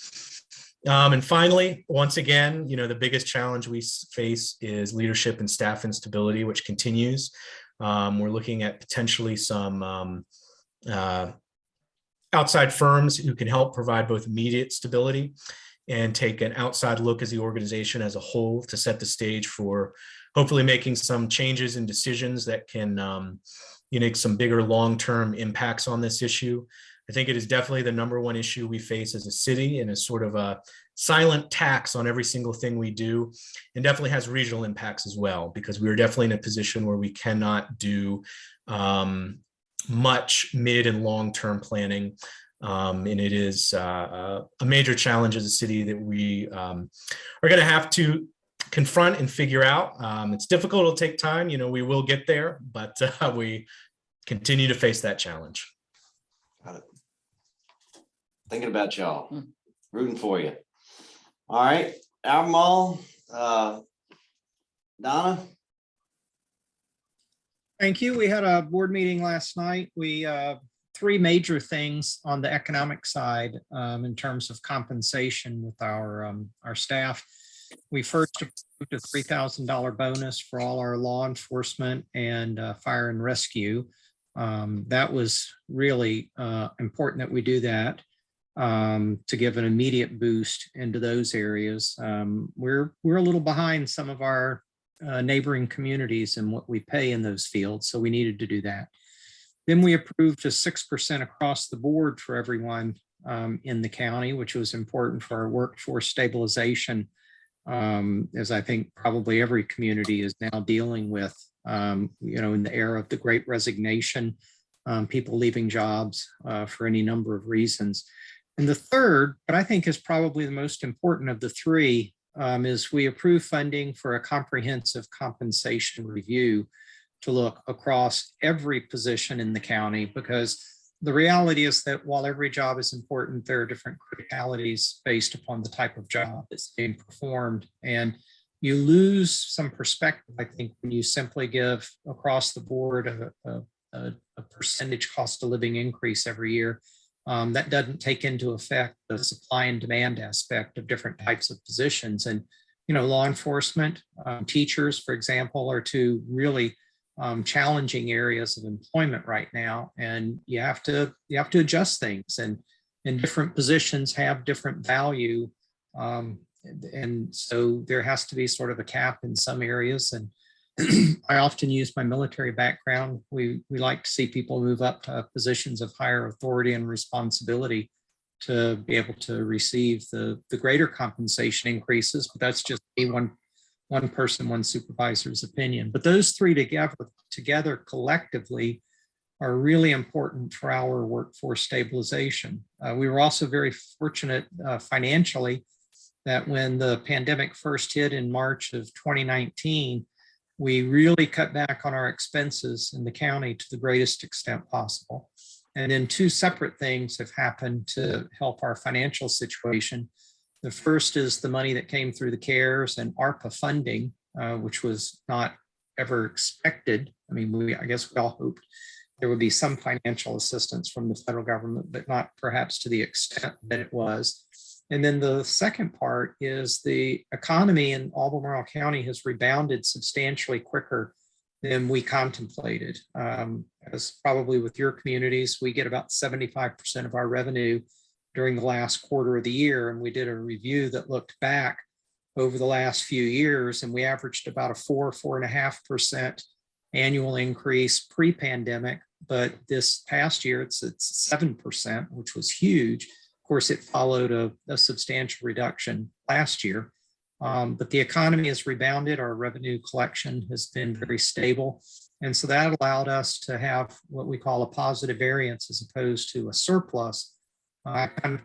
And finally, once again, the biggest challenge we face is leadership and staff instability, which continues. We're looking at potentially some outside firms who can help provide both immediate stability and take an outside look as the organization as a whole to set the stage for hopefully making some changes and decisions that can make some bigger long-term impacts on this issue. I think it is definitely the number one issue we face as a city, and is sort of a silent tax on every single thing we do, and definitely has regional impacts as well, because we're definitely in a position where we cannot do much mid and long-term planning. And it is a major challenge as a city that we are going to have to confront and figure out. It's difficult, it'll take time, we will get there, but we continue to face that challenge. Got it. Thinking about y'all, rooting for you. All right, Albemarle, Donna. Thank you. We had a board meeting last night. We three major things on the economic side in terms of compensation with our staff. We first approved a $3,000 bonus for all our law enforcement and fire and rescue. That was really important that we do that to give an immediate boost into those areas. We're a little behind some of our neighboring communities and what we pay in those fields, so we needed to do that. Then we approved a 6% across the board for everyone in the county, which was important for our workforce stabilization, as I think probably every community is now dealing with, in the era of the Great Resignation. people leaving jobs for any number of reasons. And the third, but I think is probably the most important of the three, is we approve funding for a comprehensive compensation review to look across every position in the county, because the reality is that while every job is important, there are different criticalities based upon the type of job that's being performed. And you lose some perspective, I think, when you simply give across the board a percentage cost of living increase every year. That doesn't take into effect the supply and demand aspect of different types of positions. And, you know, law enforcement, teachers, for example, are two really challenging areas of employment right now. And you have to adjust things, and different positions have different value. And so there has to be sort of a cap in some areas. And I often use my military background. We like to see people move up to positions of higher authority and responsibility to be able to receive the greater compensation increases. But that's just one person, one supervisor's opinion. But those three together collectively are really important for our workforce stabilization. We were also very fortunate financially that when the pandemic first hit in March of 2019, we really cut back on our expenses in the county to the greatest extent possible. And then two separate things have happened to help our financial situation. The first is the money that came through the CARES and ARPA funding, which was not ever expected. I mean, I guess we all hoped there would be some financial assistance from the federal government, but not perhaps to the extent that it was. And then the second part is the economy in Albemarle County has rebounded substantially quicker than we contemplated. As probably with your communities, we get about 75% of our revenue during the last quarter of the year. And we did a review that looked back over the last few years, and we averaged about a 4.5% annual increase pre-pandemic. But this past year, it's 7%, which was huge. Of course, it followed a substantial reduction last year. But the economy has rebounded. Our revenue collection has been very stable. And so that allowed us to have what we call a positive variance as opposed to a surplus. I kind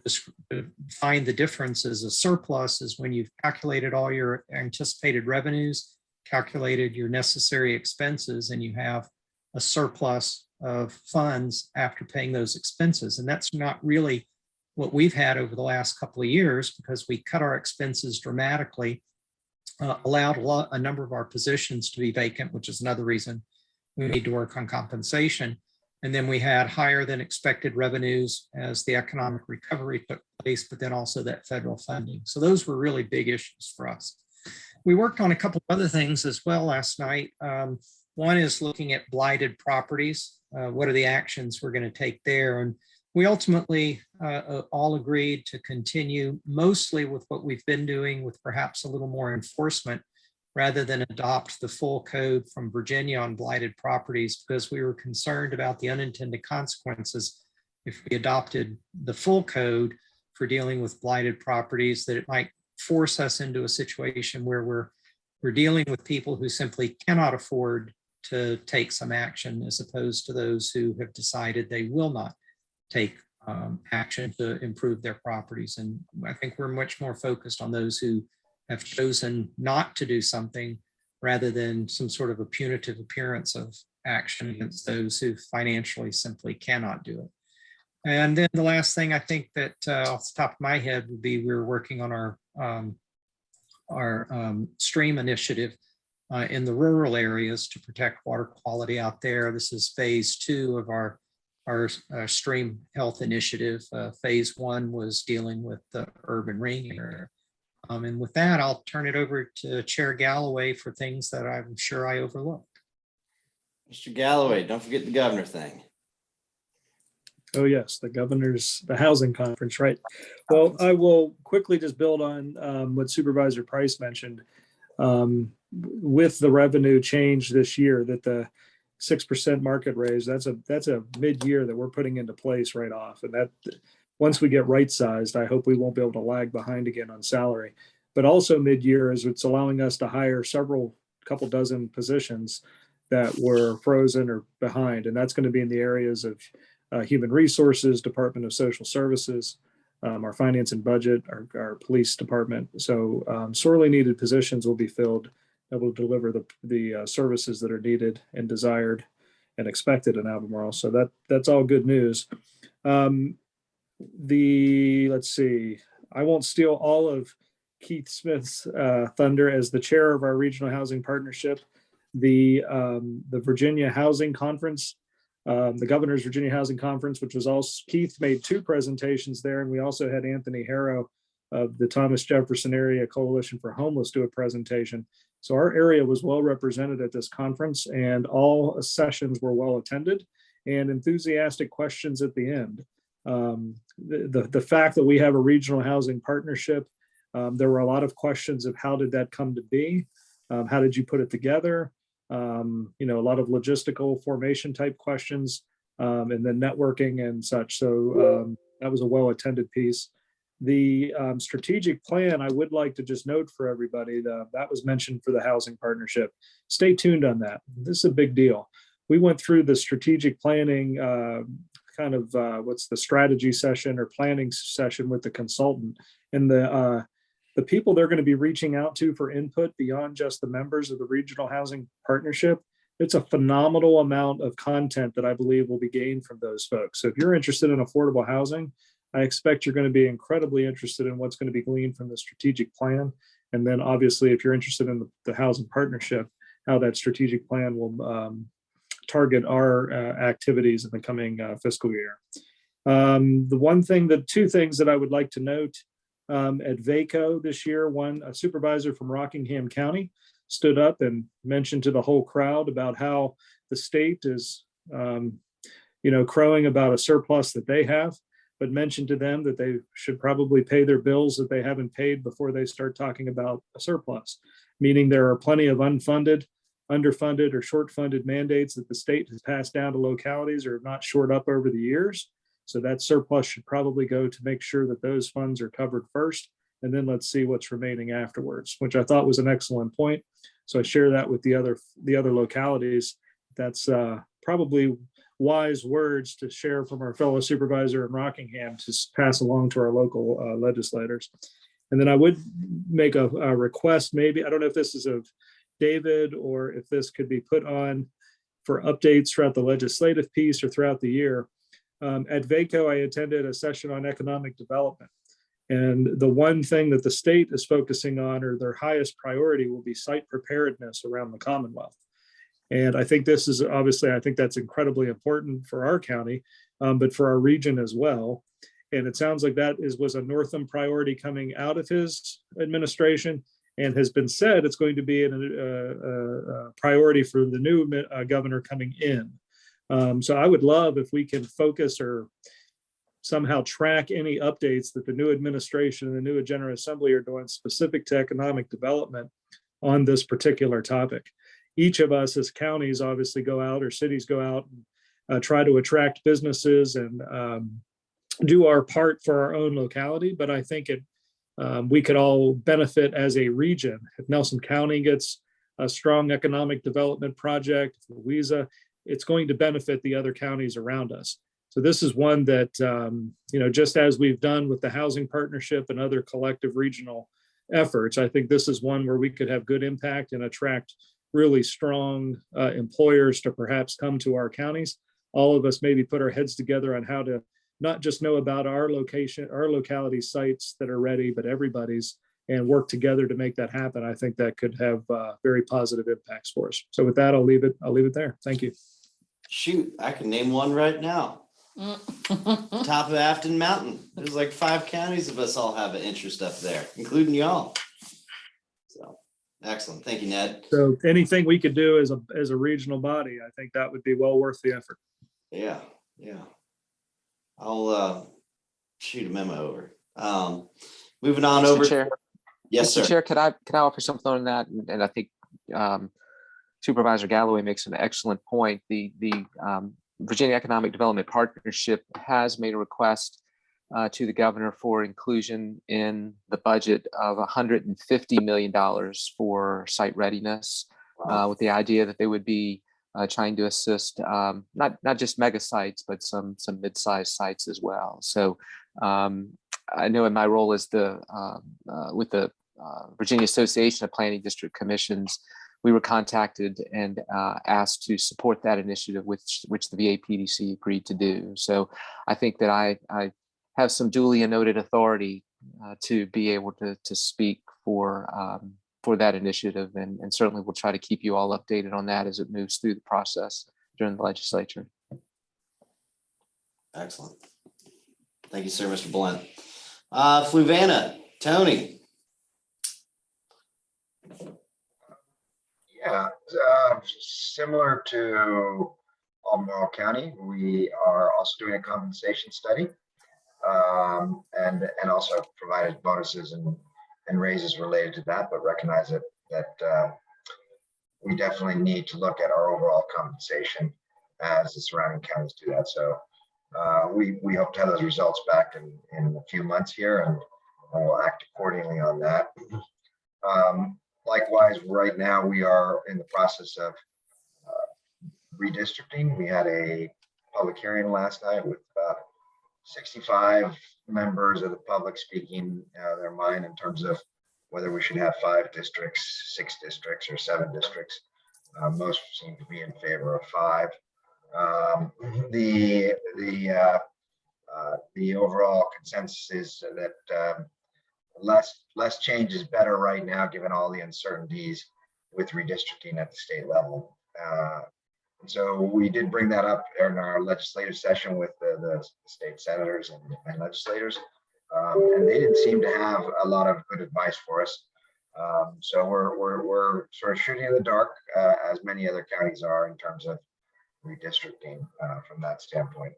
of find the difference as a surplus is when you've calculated all your anticipated revenues, calculated your necessary expenses, and you have a surplus of funds after paying those expenses. And that's not really what we've had over the last couple of years, because we cut our expenses dramatically, allowed a number of our positions to be vacant, which is another reason we need to work on compensation. And then we had higher than expected revenues as the economic recovery took place, but then also that federal funding. So those were really big issues for us. We worked on a couple of other things as well last night. One is looking at blighted properties. What are the actions we're going to take there? And we ultimately all agreed to continue mostly with what we've been doing, with perhaps a little more enforcement, rather than adopt the full code from Virginia on blighted properties, because we were concerned about the unintended consequences if we adopted the full code for dealing with blighted properties, that it might force us into a situation where we're dealing with people who simply cannot afford to take some action, as opposed to those who have decided they will not take action to improve their properties. And I think we're much more focused on those who have chosen not to do something, rather than some sort of a punitive appearance of action against those who financially simply cannot do it. And then the last thing I think that off the top of my head would be, we're working on our stream initiative in the rural areas to protect water quality out there. This is phase 2 of our stream health initiative. Phase 1 was dealing with the urban ring area. And with that, I'll turn it over to Chair Galloway for things that I'm sure I overlooked. Mr. Galloway, don't forget the governor thing. Oh, yes, the housing conference, right? Well, I will quickly just build on what Supervisor Price mentioned. With the revenue change this year, that the 6% market raise, that's a mid-year that we're putting into place right off. And that once we get right-sized, I hope we won't be able to lag behind again on salary. But also mid-year is it's allowing us to hire couple dozen positions that were frozen or behind. And that's going to be in the areas of human resources, Department of Social Services, our finance and budget, our police department. So sorely needed positions will be filled that will deliver the services that are needed and desired and expected in Albemarle. So that's all good news. Let's see, I won't steal all of Keith Smith's thunder as the chair of our regional housing partnership. The Virginia Housing Conference, the Governor's Virginia Housing Conference, which was also, Keith made 2 presentations there, and we also had Anthony Harrow of the Thomas Jefferson Area Coalition for Homeless do a presentation. So our area was well represented at this conference, and all sessions were well attended and enthusiastic questions at the end. The fact that we have a regional housing partnership, there were a lot of questions of how did that come to be? How did you put it together? A lot of logistical formation type questions, and then networking and such. So that was a well-attended piece. The strategic plan, I would like to just note for everybody that was mentioned for the housing partnership. Stay tuned on that. This is a big deal. We went through the strategic planning, what's the strategy session or planning session with the consultant, and the people they're going to be reaching out to for input beyond just the members of the regional housing partnership. It's a phenomenal amount of content that I believe will be gained from those folks. So if you're interested in affordable housing, I expect you're going to be incredibly interested in what's going to be gleaned from the strategic plan. And then obviously, if you're interested in the housing partnership, how that strategic plan will target our activities in the coming fiscal year. The 2 things that I would like to note at VACO this year, a supervisor from Rockingham County stood up and mentioned to the whole crowd about how the state is, crowing about a surplus that they have, but mentioned to them that they should probably pay their bills that they haven't paid before they start talking about a surplus, meaning there are plenty of unfunded, underfunded, or short-funded mandates that the state has passed down to localities or have not shored up over the years. So that surplus should probably go to make sure that those funds are covered first, and then let's see what's remaining afterwards, which I thought was an excellent point. So I share that with the other localities. That's probably wise words to share from our fellow supervisor in Rockingham to pass along to our local legislators. And then I would make a request, maybe, I don't know if this is of David or if this could be put on for updates throughout the legislative piece or throughout the year. At VACO, I attended a session on economic development. And the one thing that the state is focusing on, or their highest priority, will be site preparedness around the Commonwealth. And I think this is obviously, I think that's incredibly important for our county, but for our region as well. And it sounds like that was a Northam priority coming out of his administration, and has been said it's going to be a priority for the new governor coming in. So I would love if we can focus or somehow track any updates that the new administration and the new General Assembly are doing specific to economic development on this particular topic. Each of us as counties obviously go out, or cities go out and try to attract businesses and do our part for our own locality. But I think we could all benefit as a region. If Nelson County gets a strong economic development project, Louisa, it's going to benefit the other counties around us. So this is one that, just as we've done with the housing partnership and other collective regional efforts, I think this is one where we could have good impact and attract really strong employers to perhaps come to our counties. All of us maybe put our heads together on how to not just know about our locality sites that are ready, but everybody's, and work together to make that happen. I think that could have very positive impacts for us. So with that, I'll leave it there. Thank you. Shoot, I can name one right now. Top of Afton Mountain. There's like 5 counties of us all have an interest up there, including y'all. So excellent. Thank you, Ned. So anything we could do as a regional body, I think that would be well worth the effort. Yeah. I'll shoot a memo over. Moving on Mr. over. Chair. Yes, Mr. sir. Chair, can I offer something on that? And I think Supervisor Galloway makes an excellent point. The Virginia Economic Development Partnership has made a request to the governor for inclusion in the budget of $150 million for site readiness, with the idea that they would be trying to assist not just mega sites, but some mid-sized sites as well. So I know in my role as with the Virginia Association of Planning District Commissions, we were contacted and asked to support that initiative, which the VAPDC agreed to do. So I think that I have some duly noted authority to be able to speak for that initiative, and certainly we'll try to keep you all updated on that as it moves through the process during the legislature. Excellent. Thank you, sir, Mr. Blunt. Fluvanna, Tony. Yeah, similar to Albemarle County, we are also doing a compensation study, and also provided bonuses and raises related to that, but recognize that we definitely need to look at our overall compensation as the surrounding counties do that. So we hope to have those results back in a few months here, and we'll act accordingly on that. Likewise, right now we are in the process of redistricting. We had a public hearing last night with 65 members of the public speaking their mind in terms of whether we should have 5 districts, 6 districts, or 7 districts. Most seem to be in favor of 5. The overall consensus is that less change is better right now, given all the uncertainties with redistricting at the state level. And so we did bring that up in our legislative session with the state senators and legislators, and they didn't seem to have a lot of good advice for us. So we're sort of shooting in the dark, as many other counties are, in terms of redistricting from that standpoint.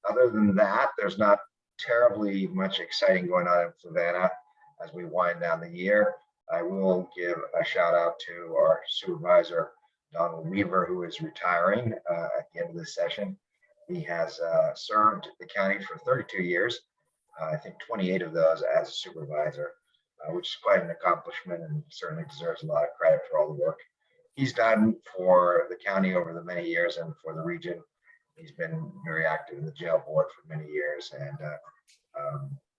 Other than that, there's not terribly much exciting going on in Fluvanna as we wind down the year. I will give a shout out to our supervisor, Donald Weaver, who is retiring at the end of this session. He has served the county for 32 years, I think 28 of those as a supervisor, which is quite an accomplishment, and certainly deserves a lot of credit for all the work he's done for the county over the many years and for the region. He's been very active in the jail board for many years, and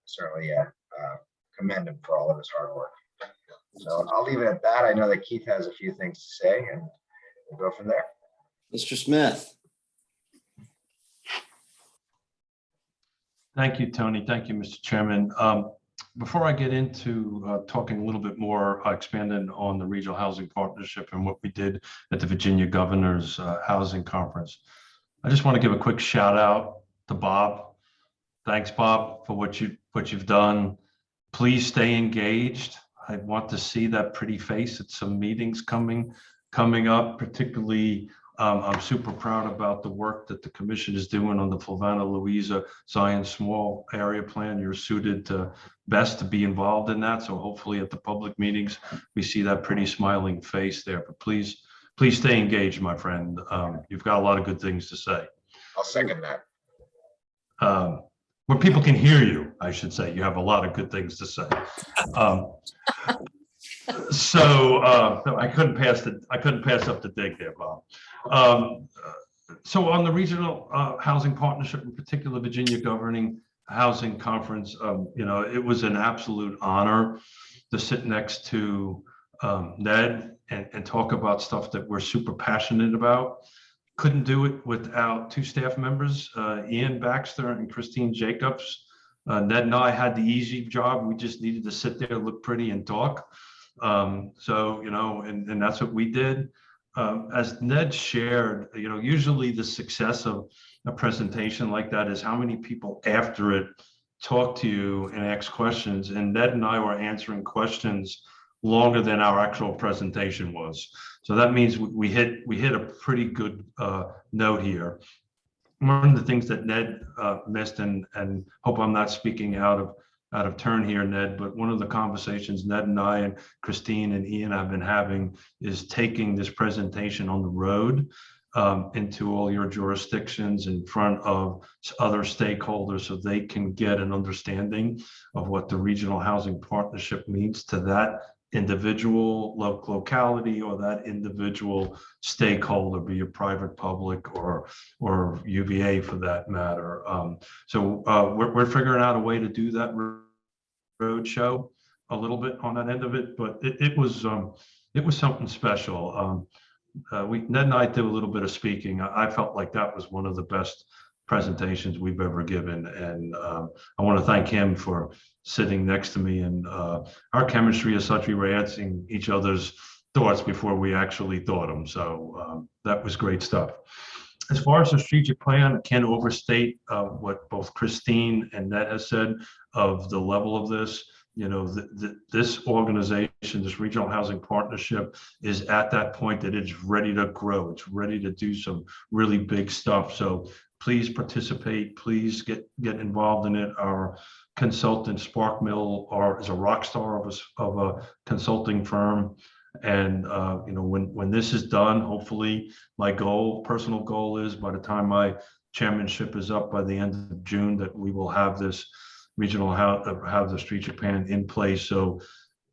certainly commend him for all of his hard work. So I'll leave it at that. I know that Keith has a few things to say, and we'll go from there. Mr. Smith. Thank you, Tony. Thank you, Mr. Chairman. Before I get into talking a little bit more, expanding on the Regional Housing Partnership and what we did at the Virginia Governor's Housing Conference, I just want to give a quick shout out to Bob. Thanks, Bob, for what you've done. Please stay engaged. I want to see that pretty face at some meetings coming up. Particularly, I'm super proud about the work that the commission is doing on the Fluvanna, Louisa, Zion Small Area Plan. You're suited best to be involved in that. So hopefully at the public meetings, we see that pretty smiling face there. But please stay engaged, my friend. You've got a lot of good things to say. I'll second that. Where people can hear you, I should say, you have a lot of good things to say. I couldn't pass up the dig there, Bob. So on the Regional Housing Partnership, in particular, Virginia Governing Housing Conference, it was an absolute honor to sit next to Ned and talk about stuff that we're super passionate about. Couldn't do it without 2 staff members, Ian Baxter and Christine Jacobs. Ned and I had the easy job. We just needed to sit there, look pretty, and talk. And that's what we did. As Ned shared, usually the success of a presentation like that is how many people after it talk to you and ask questions. And Ned and I were answering questions longer than our actual presentation was. So that means we hit a pretty good note here. One of the things that Ned missed, and hope I'm not speaking out of turn here, Ned, but one of the conversations Ned and I and Christine and Ian have been having is taking this presentation on the road into all your jurisdictions in front of other stakeholders so they can get an understanding of what the Regional Housing Partnership means to that individual locality or that individual stakeholder, be it private, public, or UVA for that matter. So we're figuring out a way to do that road show a little bit on that end of it, but it was something special. Ned and I did a little bit of speaking. I felt like that was one of the best presentations we've ever given, and I want to thank him for sitting next to me. And our chemistry is such, we were answering each other's thoughts before we actually thought them. So that was great stuff. As far as the strategic plan, I can't overstate what both Christine and Ned has said of the level of this. You know, this organization, this regional housing partnership, is at that point that it's ready to grow. It's ready to do some really big stuff. So please participate. Please get involved in it. Our consultant, Spark Mill, is a rock star of a consulting firm. And you know, when this is done, hopefully, my personal goal is by the time my chairmanship is up by the end of June, that we will have this regional have the strategic plan in place. So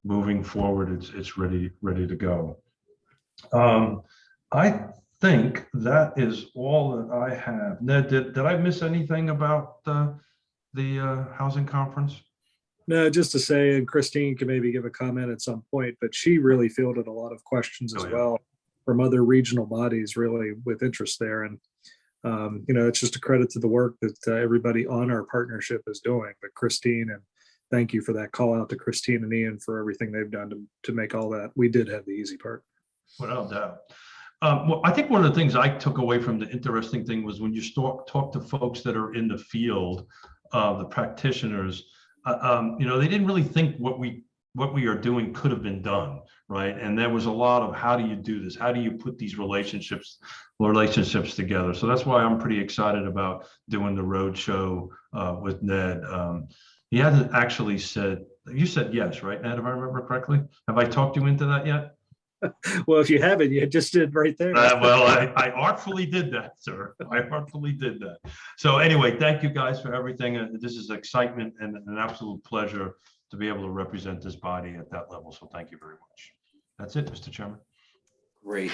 moving forward, it's ready to go. I think that is all that I have. Ned, did I miss anything about the housing conference? No, just to say, and Christine can maybe give a comment at some point, but she really fielded a lot of questions as well from other regional bodies, really with interest there. And you know, it's just a credit to the work that everybody on our partnership is doing. But Christine, and thank you for that call out to Christine and Ian for everything they've done to make all that. We did have the easy part. Without doubt. Well, I think one of the things I took away from the interesting thing was when you talk to folks that are in the field, the practitioners, you know, they didn't really think what we are doing could have been done, right? And there was a lot of, how do you do this? How do you put these relationships together? So that's why I'm pretty excited about doing the road show with Ned. He hasn't actually said, you said yes, right, Ned, if I remember correctly? Have I talked you into that yet? Well, if you haven't, you just did right there. Well, I artfully did that, sir. I artfully did that. So anyway, thank you guys for everything. This is excitement and an absolute pleasure to be able to represent this body at that level. So thank you very much. That's it, Mr. Chairman. Great.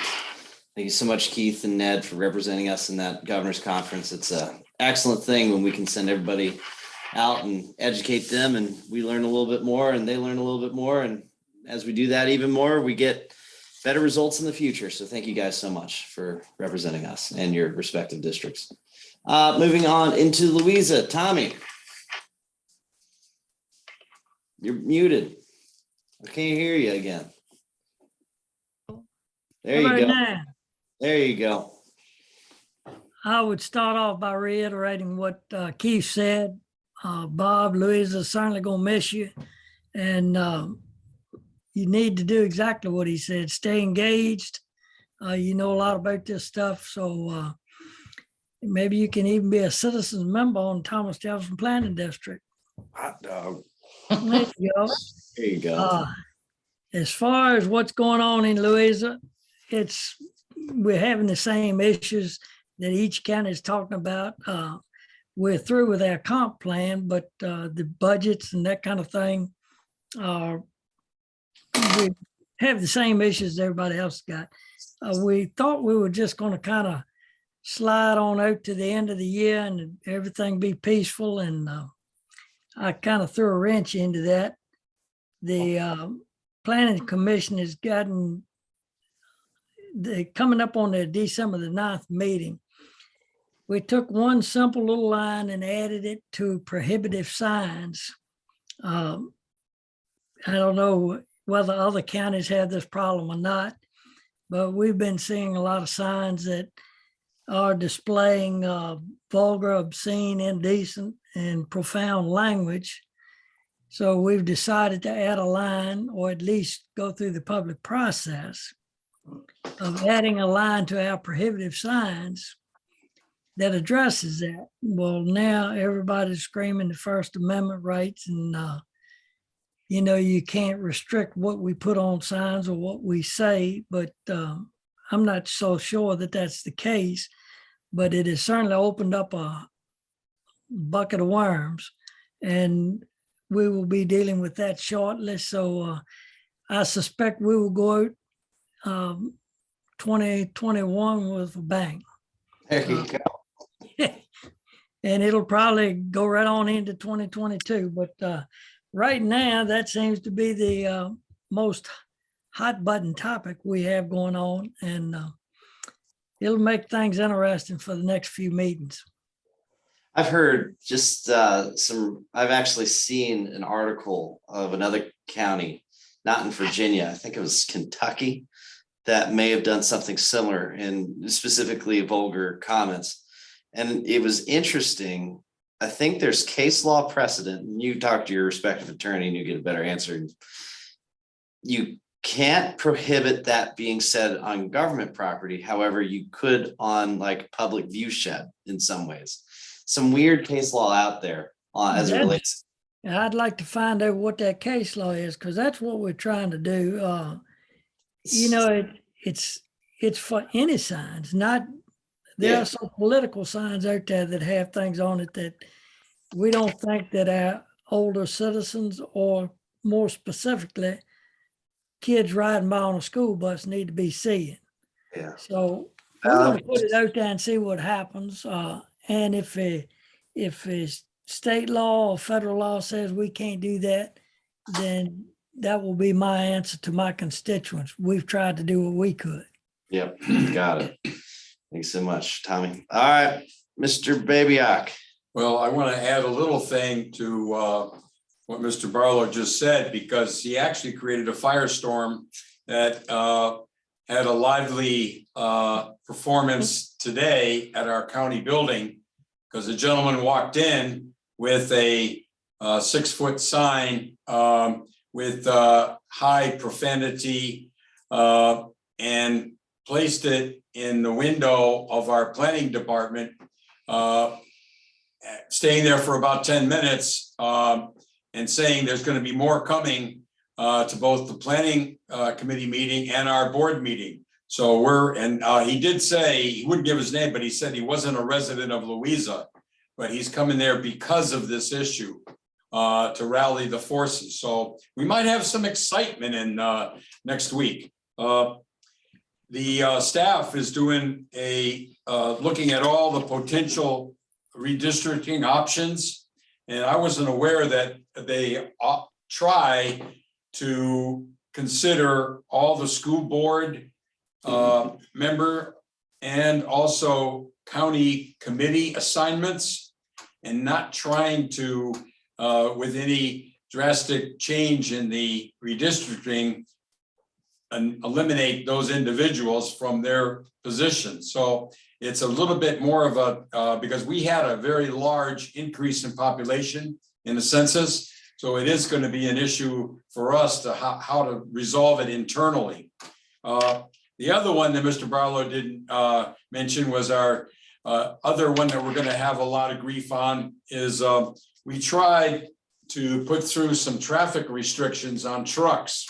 Thank you so much, Keith and Ned, for representing us in that governor's conference. It's an excellent thing when we can send everybody out and educate them, and we learn a little bit more and they learn a little bit more. And as we do that even more, we get better results in the future. So thank you guys so much for representing us and your respective districts. Moving on into Louisa. Tommy, you're muted. I can't hear you again. There you go. There you go. I would start off by reiterating what Keith said. Bob, Louisa, certainly gonna miss you. And you need to do exactly what he said. Stay engaged. You know a lot about this stuff. So maybe you can even be a citizen member on Thomas Jefferson Planning District. Hot dog. There you go. There you go. As far as what's going on in Louisa, we're having the same issues that each county is talking about. We're through with our comp plan, but the budgets and that kind of thing, we have the same issues everybody else got. We thought we were just going to kind of slide on out to the end of the year and everything be peaceful. And I kind of threw a wrench into that. The Planning Commission has gotten, coming up on the December the 9th meeting. We took one simple little line and added it to prohibitive signs. I don't know whether other counties have this problem or not, but we've been seeing a lot of signs that are displaying vulgar, obscene, indecent, and profound language. So we've decided to add a line, or at least go through the public process of adding a line to our prohibitive signs that addresses that. Well, now everybody's screaming the First Amendment rights, and you know, you can't restrict what we put on signs or what we say, but I'm not so sure that that's the case, but it has certainly opened up a bucket of worms, and we will be dealing with that shortly. So I suspect we will go out 2021 with a bang. There you go. And it'll probably go right on into 2022. But right now, that seems to be the most hot button topic we have going on. And it'll make things interesting for the next few meetings. I've heard just I've actually seen an article of another county, not in Virginia, I think it was Kentucky, that may have done something similar, and specifically vulgar comments. And it was interesting. I think there's case law precedent, and you talk to your respective attorney and you get a better answer. You can't prohibit that being said on government property. However, you could on like public view shed in some ways. Some weird case law out there as it relates. I'd like to find out what that case law is, because that's what we're trying to do. It's for any signs, not, there are some political signs out there that have things on it that we don't think that our older citizens, or more specifically, kids riding by on a school bus, need to be seeing. Yeah. So we're going to put it out there and see what happens. And if a state law or federal law says we can't do that, then that will be my answer to my constituents. We've tried to do what we could. Yep, got it. Thanks so much, Tommy. All right, Mr. Babyak. Well, I want to add a little thing to what Mr. Barlow just said, because he actually created a firestorm that had a lively performance today at our county building, because a gentleman walked in with a 6-foot sign with high profanity and placed it in the window of our planning department, staying there for about 10 minutes and saying there's going to be more coming to both the planning committee meeting and our board meeting. So he did say, he wouldn't give his name, but he said he wasn't a resident of Louisa, but he's coming there because of this issue to rally the forces. So we might have some excitement in next week. The staff is doing looking at all the potential redistricting options. And I wasn't aware that they try to consider all the school board member and also county committee assignments, and not trying to, with any drastic change in the redistricting, and eliminate those individuals from their positions. So it's a little bit more of a, because we had a very large increase in population in the census. So it is going to be an issue for us to how to resolve it internally. The other one that Mr. Barlow didn't mention was our other one that we're going to have a lot of grief on is we tried to put through some traffic restrictions on trucks,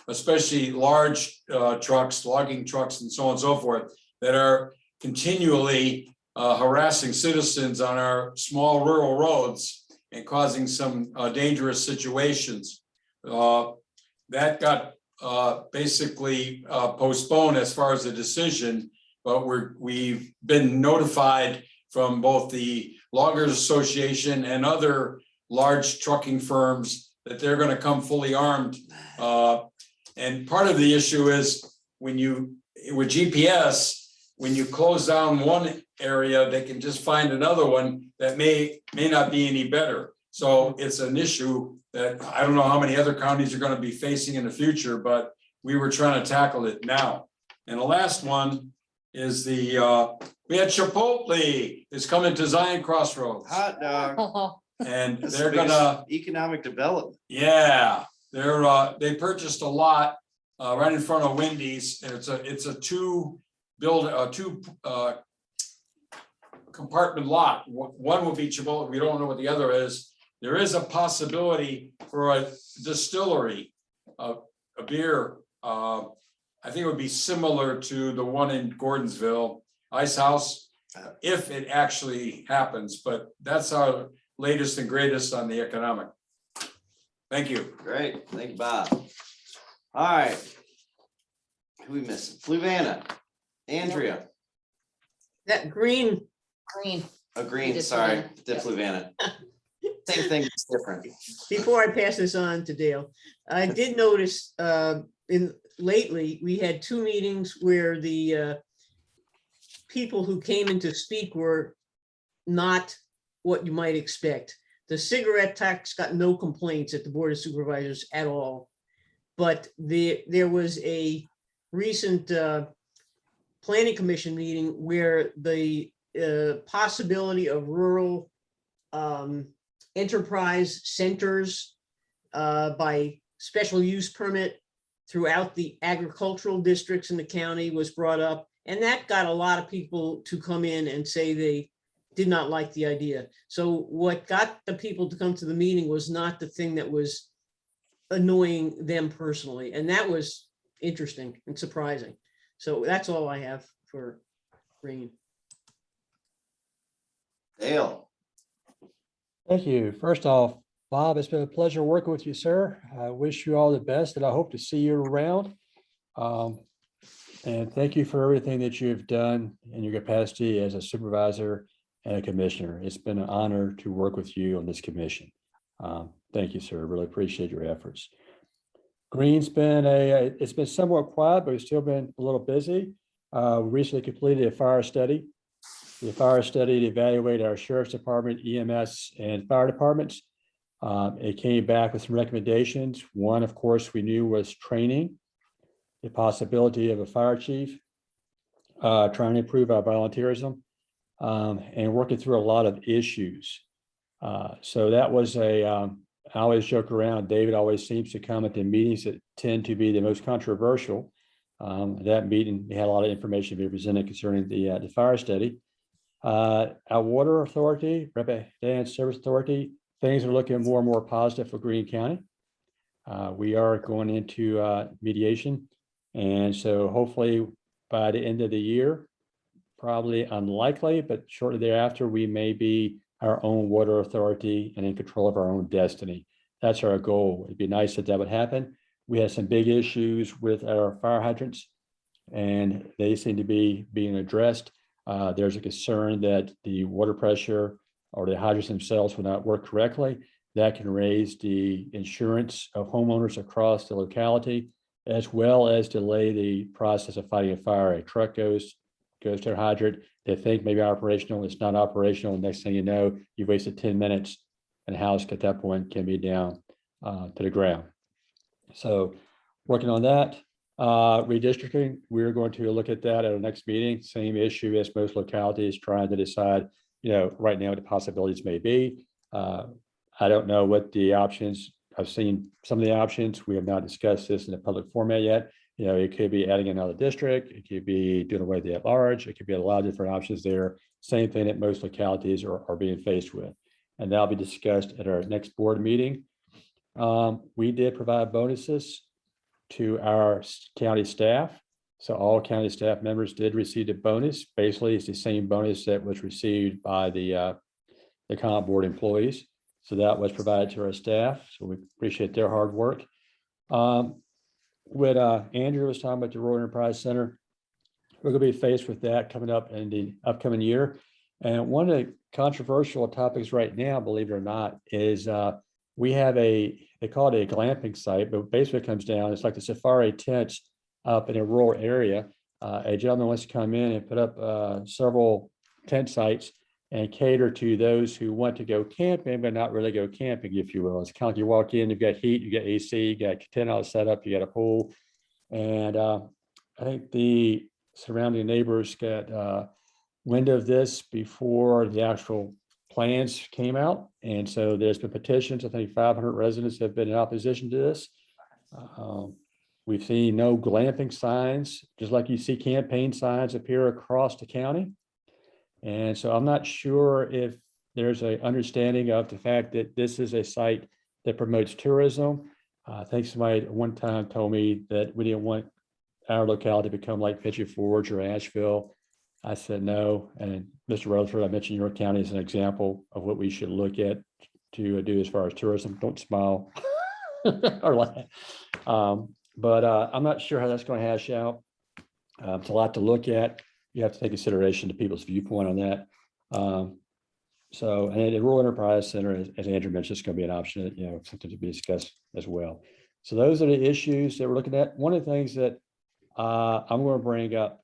especially large trucks, logging trucks, and so on and so forth, that are continually harassing citizens on our small rural roads and causing some dangerous situations. That got basically postponed as far as the decision, but we've been notified from both the Loggers Association and other large trucking firms that they're going to come fully armed. And part of the issue is with GPS, when you close down one area, they can just find another one that may not be any better. So it's an issue that I don't know how many other counties are going to be facing in the future, but we were trying to tackle it now. And the last one is we had Chipotle is coming to Zion Crossroads. Hot dog. And they're gonna economic development. Yeah, they purchased a lot right in front of Wendy's, and it's a two compartment lot. One will be Chipotle. We don't know what the other is. There is a possibility for a distillery, a beer. I think it would be similar to the one in Gordonsville, Ice House, if it actually happens. But that's our latest and greatest on the economic. Thank you. Great. Thank you, Bob. All right. Who we missing? Fluvanna, Andrea, That Greene, Green. Greene, did sorry, Fluvanna. did Yep. Fluvanna. Same thing, just different. before I pass this on to Dale, I did notice lately, we had two meetings where the people who came in to speak were not what you might expect. The cigarette tax got no complaints at the Board of Supervisors at all. But there was a recent planning commission meeting where the possibility of rural enterprise centers by special use permit throughout the agricultural districts in the county was brought up. And that got a lot of people to come in and say they did not like the idea. So what got the people to come to the meeting was not the thing that was annoying them personally. And that was interesting and surprising. So that's all I have for Greene. Dale. Thank you. First off, Bob, it's been a pleasure working with you, sir. I wish you all the best and I hope to see you around. And thank you for everything that you've done in your capacity as a supervisor and a commissioner. It's been an honor to work with you on this commission. Thank you, sir. Really appreciate your efforts. Greene's been it's been somewhat quiet, but we've still been a little busy. We recently completed a fire study. The fire study to evaluate our sheriff's department, EMS, and fire departments. It came back with some recommendations. One, of course, we knew was training, the possibility of a fire chief, trying to improve our volunteerism, and working through a lot of issues. So that was I always joke around, David always seems to come at the meetings that tend to be the most controversial. That meeting, we had a lot of information to be presented concerning the fire study. Our water authority, Repairs Service Authority, things are looking more and more positive for Greene County. We are going into mediation. And so hopefully by the end of the year, probably unlikely, but shortly thereafter, we may be our own water authority and in control of our own destiny. That's our goal. It'd be nice if that would happen. We had some big issues with our fire hydrants and they seem to be being addressed. There's a concern that the water pressure or the hydrants themselves will not work correctly. That can raise the insurance of homeowners across the locality, as well as delay the process of fighting a fire. A truck goes to their hydrant, they think maybe operational, it's not operational. Next thing you know, you've wasted 10 minutes and the house at that point can be down to the ground. So working on that. Redistricting, we're going to look at that at our next meeting. Same issue as most localities, trying to decide, right now what the possibilities may be. I don't know what the options, I've seen some of the options. We have not discussed this in a public format yet. It could be adding another district. It could be doing away with the at-large. It could be a lot of different options there. Same thing that most localities are being faced with. And that'll be discussed at our next board meeting. We did provide bonuses to our county staff. So all county staff members did receive a bonus. Basically, it's the same bonus that was received by the comp board employees. So that was provided to our staff. So we appreciate their hard work. What Andrew was talking about the Rural Enterprise Center, we're going to be faced with that coming up in the upcoming year. And one of the controversial topics right now, believe it or not, is we have they call it a glamping site, but basically it comes down, it's like the safari tents up in a rural area. A gentleman wants to come in and put up several tent sites and cater to those who want to go camping, but not really go camping, if you will. It's kind of like you walk in, you've got heat, you got AC, you got tent out set up, you got a pool. And I think the surrounding neighbors got wind of this before the actual plans came out. And so there's been petitions. I think 500 residents have been in opposition to this. We've seen no glamping signs, just like you see campaign signs appear across the county. And so I'm not sure if there's an understanding of the fact that this is a site that promotes tourism. I think somebody at one time told me that we didn't want our locality to become like Pigeon Forge or Asheville. I said no. And Mr. Rutherford, I mentioned your county as an example of what we should look at to do as far as tourism. Don't smile or laugh. But I'm not sure how that's going to hash out. It's a lot to look at. You have to take consideration to people's viewpoint on that. So, and the Rural Enterprise Center, as Andrew mentioned, is going to be an option, something to be discussed as well. So those are the issues that we're looking at. One of the things that I'm going to bring up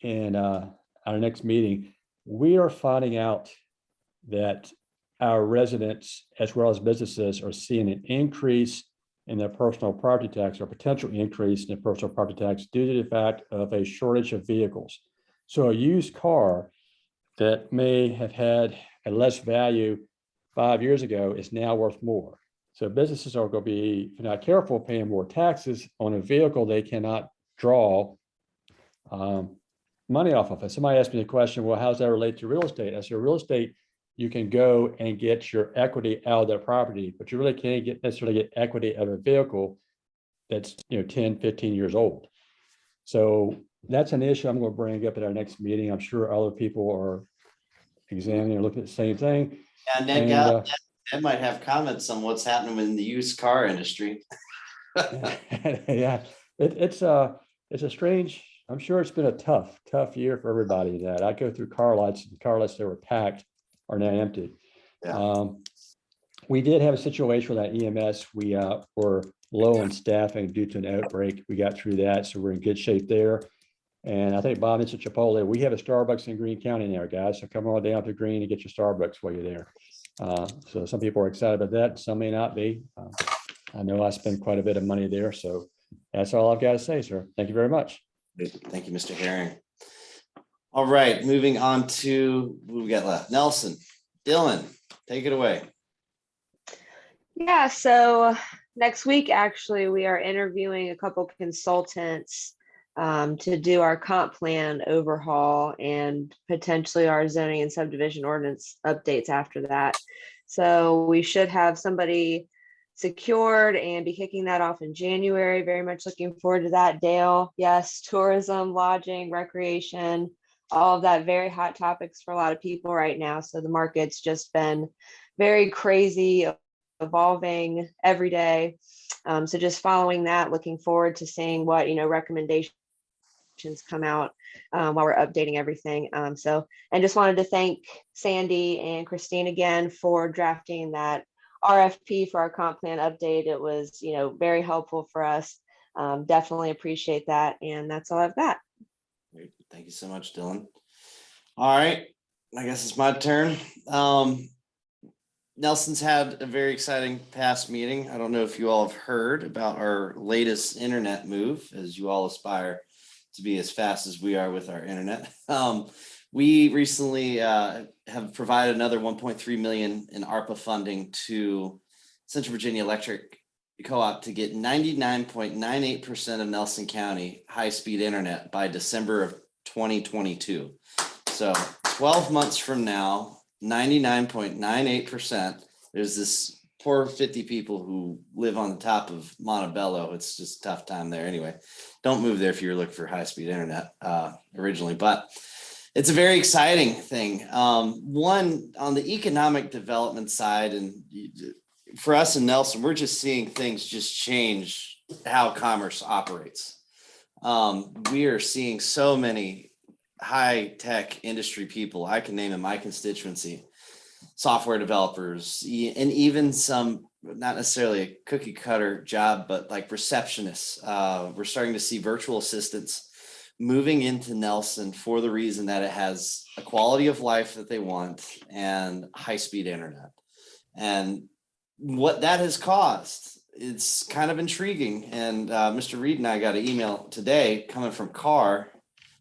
in our next meeting, we are finding out that our residents, as well as businesses, are seeing an increase in their personal property tax or potential increase in their personal property tax due to the fact of a shortage of vehicles. So a used car that may have had a less value 5 years ago is now worth more. So businesses are going to be, if not careful, paying more taxes on a vehicle they cannot draw money off of it. Somebody asked me the question, well, how does that relate to real estate? I said, real estate, you can go and get your equity out of that property, but you really can't necessarily get equity out of a vehicle that's 10, 15 years old. So that's an issue I'm going to bring up at our next meeting. I'm sure other people are examining or looking at the same thing. Yeah, Ned might have comments on what's happening in the used car industry. Yeah, it's a strange, I'm sure it's been a tough year for everybody. That I go through car lots that were packed are now empty. Yeah. We did have a situation with that EMS. We were low on staffing due to an outbreak. We got through that, so we're in good shape there. And I think Bob mentioned Chipotle. We have a Starbucks in Greene County now, guys. So come on down to Greene and get your Starbucks while you're there. So some people are excited about that. Some may not be. I know I spend quite a bit of money there. So that's all I've got to say, sir. Thank you very much. Thank you, Mr. Herring. All right, moving on to who we got left. Nelson, Dylan, take it away. Yeah, so next week, actually, we are interviewing a couple consultants to do our comp plan overhaul and potentially our zoning and subdivision ordinance updates after that. So we should have somebody secured and be kicking that off in January. Very much looking forward to that. Dale, yes, tourism, lodging, recreation, all of that, very hot topics for a lot of people right now. So the market's just been very crazy, evolving every day. So just following that, looking forward to seeing what, recommendations come out while we're updating everything. And just wanted to thank Sandy and Christine again for drafting that RFP for our comp plan update. It was, very helpful for us. Definitely appreciate that. And that's all I've got. Great. Thank you so much, Dylan. All right, I guess it's my turn. Nelson's had a very exciting past meeting. I don't know if you all have heard about our latest internet move, as you all aspire to be as fast as we are with our internet. We recently have provided another 1.3 million in ARPA funding to Central Virginia Electric Co-op to get 99.98% of Nelson County high-speed internet by December of 2022. So 12 months from now, 99.98%. There's this poor 50 people who live on the top of Montebello. It's just a tough time there. Anyway, don't move there if you're looking for high-speed internet originally, but it's a very exciting thing. One, on the economic development side, and for us in Nelson, we're just seeing things just change how commerce operates. We are seeing so many high-tech industry people. I can name in my constituency, software developers, and even some, not necessarily a cookie cutter job, but like receptionists. We're starting to see virtual assistants moving into Nelson for the reason that it has a quality of life that they want and high-speed internet. And what that has caused, it's kind of intriguing. And Mr. Reed and I got an email today coming from CAR.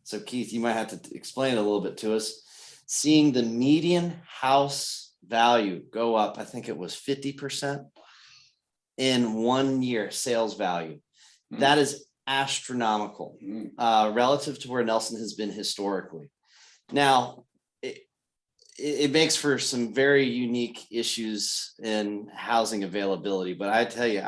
So Keith, you might have to explain it a little bit to us. Seeing the median house value go up, I think it was 50% in 1 year, sales value. That is astronomical relative to where Nelson has been historically. Now, it makes for some very unique issues in housing availability, but I tell you,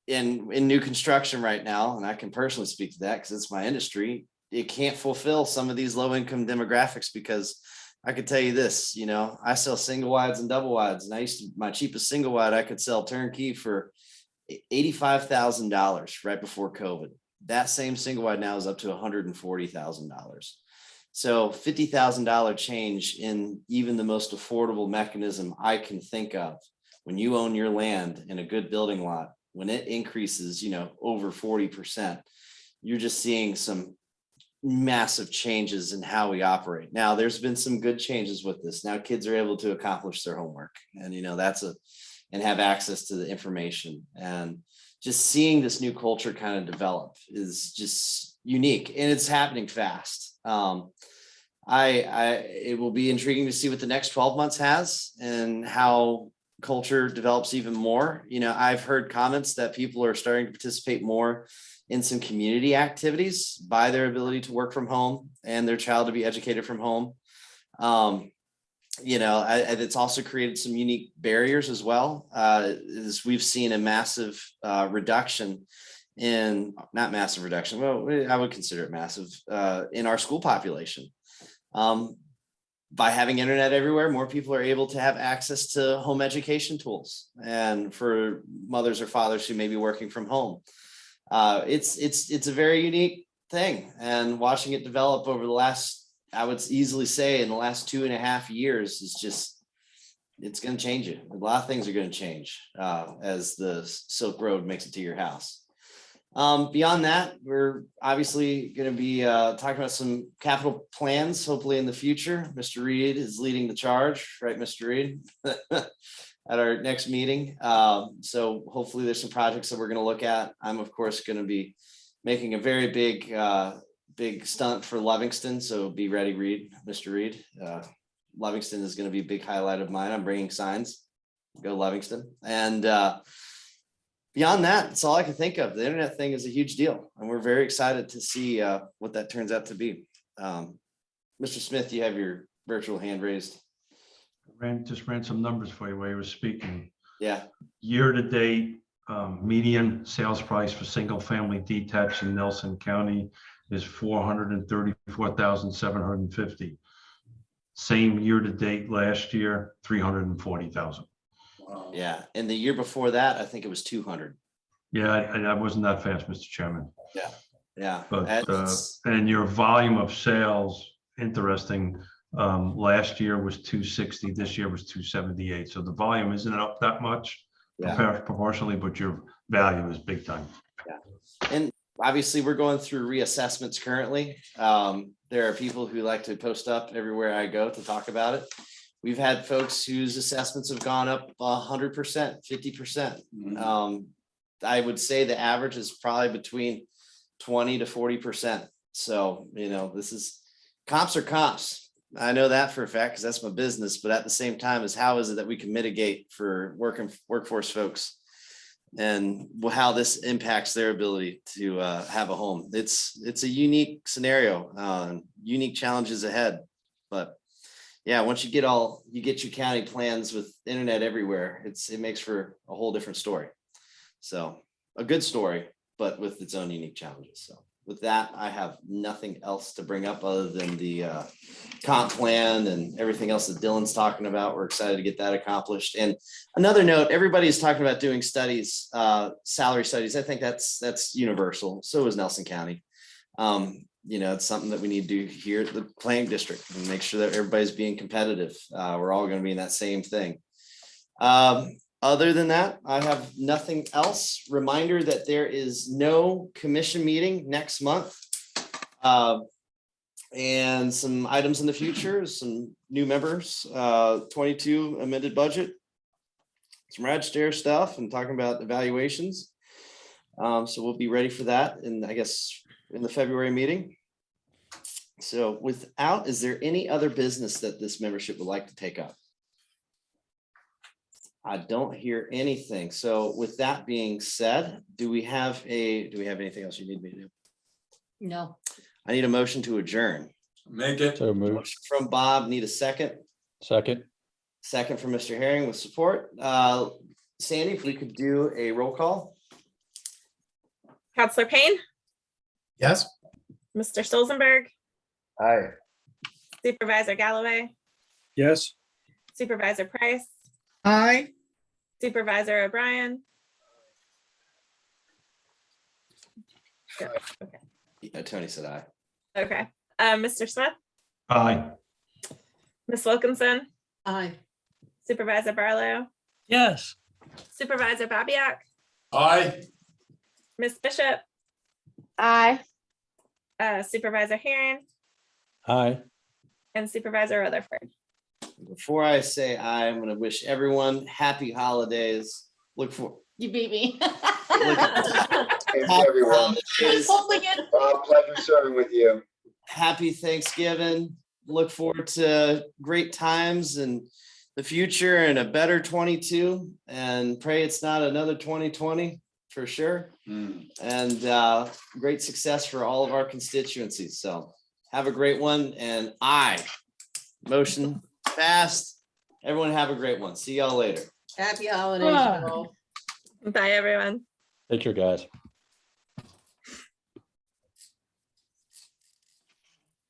in new construction right now, and I can personally speak to that because it's my industry, it can't fulfill some of these low income demographics, because I could tell you this, I sell single wides and double wides, and my cheapest single wide I could sell turnkey for $85,000 right before COVID. That same single wide now is up to $140,000. So $50,000 change in even the most affordable mechanism I can think of. When you own your land in a good building lot, when it increases, over 40%, you're just seeing some massive changes in how we operate. Now, there's been some good changes with this. Now kids are able to accomplish their homework and, and have access to the information, and just seeing this new culture kind of develop is just unique, and it's happening fast. It will be intriguing to see what the next 12 months has and how culture develops even more. I've heard comments that people are starting to participate more in some community activities by their ability to work from home and their child to be educated from home. It's also created some unique barriers as well. As we've seen a massive reduction not massive reduction, well, I would consider it massive, in our school population. By having internet everywhere, more people are able to have access to home education tools, and for mothers or fathers who may be working from home. It's a very unique thing, and watching it develop over the last, I would easily say in the last 2.5 years, is just, it's going to change it. A lot of things are going to change as the Silk Road makes it to your house. Beyond that, we're obviously going to be talking about some capital plans, hopefully in the future. Mr. Reed is leading the charge, right, Mr. Reed, at our next meeting. So hopefully there's some projects that we're going to look at. I'm, of course, going to be making a very big stunt for Livingston. So be ready, Mr. Reed. Livingston is going to be a big highlight of mine. I'm bringing signs. Go Livingston. And beyond that, that's all I can think of. The internet thing is a huge deal, and we're very excited to see what that turns out to be. Mr. Smith, you have your virtual hand raised. Just ran some numbers for you while you were speaking. Yeah. Year to date, median sales price for single family detached in Nelson County is $434,750. Same year to date last year, $340,000. Yeah, and the year before that, I think it was 200. Yeah, I wasn't that fast, Mr. Chairman. Yeah. But and your volume of sales, interesting. Last year was 260. This year was 278. So the volume isn't up that much proportionally, but your value is big time. Yeah, and obviously we're going through reassessments currently. There are people who like to post up everywhere I go to talk about it. We've had folks whose assessments have gone up 100%, 50%. I would say the average is probably between 20 to 40%. So, this is comps are comps. I know that for a fact because that's my business. But at the same time, how is it that we can mitigate for workforce folks and how this impacts their ability to have a home? It's a unique scenario, unique challenges ahead, but yeah, once you get your county plans with internet everywhere, it makes for a whole different story. So a good story, but with its own unique challenges. So with that, I have nothing else to bring up other than the comp plan and everything else that Dylan's talking about. We're excited to get that accomplished. And another note, everybody's talking about doing studies, salary studies. I think that's universal. So is Nelson County. It's something that we need to do here at the planning district and make sure that everybody's being competitive. We're all going to be in that same thing. Other than that, I have nothing else. Reminder that there is no commission meeting next month. And some items in the future, some new members, 22 amended budget, some rad stair stuff and talking about evaluations. So we'll be ready for that. And I guess in the February meeting. So is there any other business that this membership would like to take up? I don't hear anything. So with that being said, do we have anything else you need me to do? No. I need a motion to adjourn. Make it. So moved. Motion from Bob, need a second. Second. Second from Mr. Herring with support. Sandy, if we could do a roll call. Counselor Payne, Yes. Mr. Stolzenberg, Aye. Supervisor Galloway, Yes. Supervisor Price, Aye. Supervisor O'Brien, Good. Okay. Yeah, Tony said aye. Okay. Mr. Smith, Aye. Ms. Wilkinson, Aye. Supervisor Barlow, Yes. Supervisor Babiak, Aye. Ms. Bishop, Aye. Supervisor Heron, Aye. and Supervisor Rutherford. Before I say aye, I'm gonna wish everyone happy holidays. Look for. You beat me. Thanks, Happy everyone. holidays. Holding it. Pleasure serving with you. Happy Thanksgiving. Look forward to great times in the future and a better 22, and pray it's not another 2020 for sure. And great success for all of our constituencies. So have a great one, and motion passed. Everyone have a great one. See y'all later. Happy holidays. Aye. all. Bye, everyone. Take care, guys.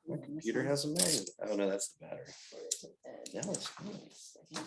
My computer has a magnet. Oh no, that's the battery. No, it's fine.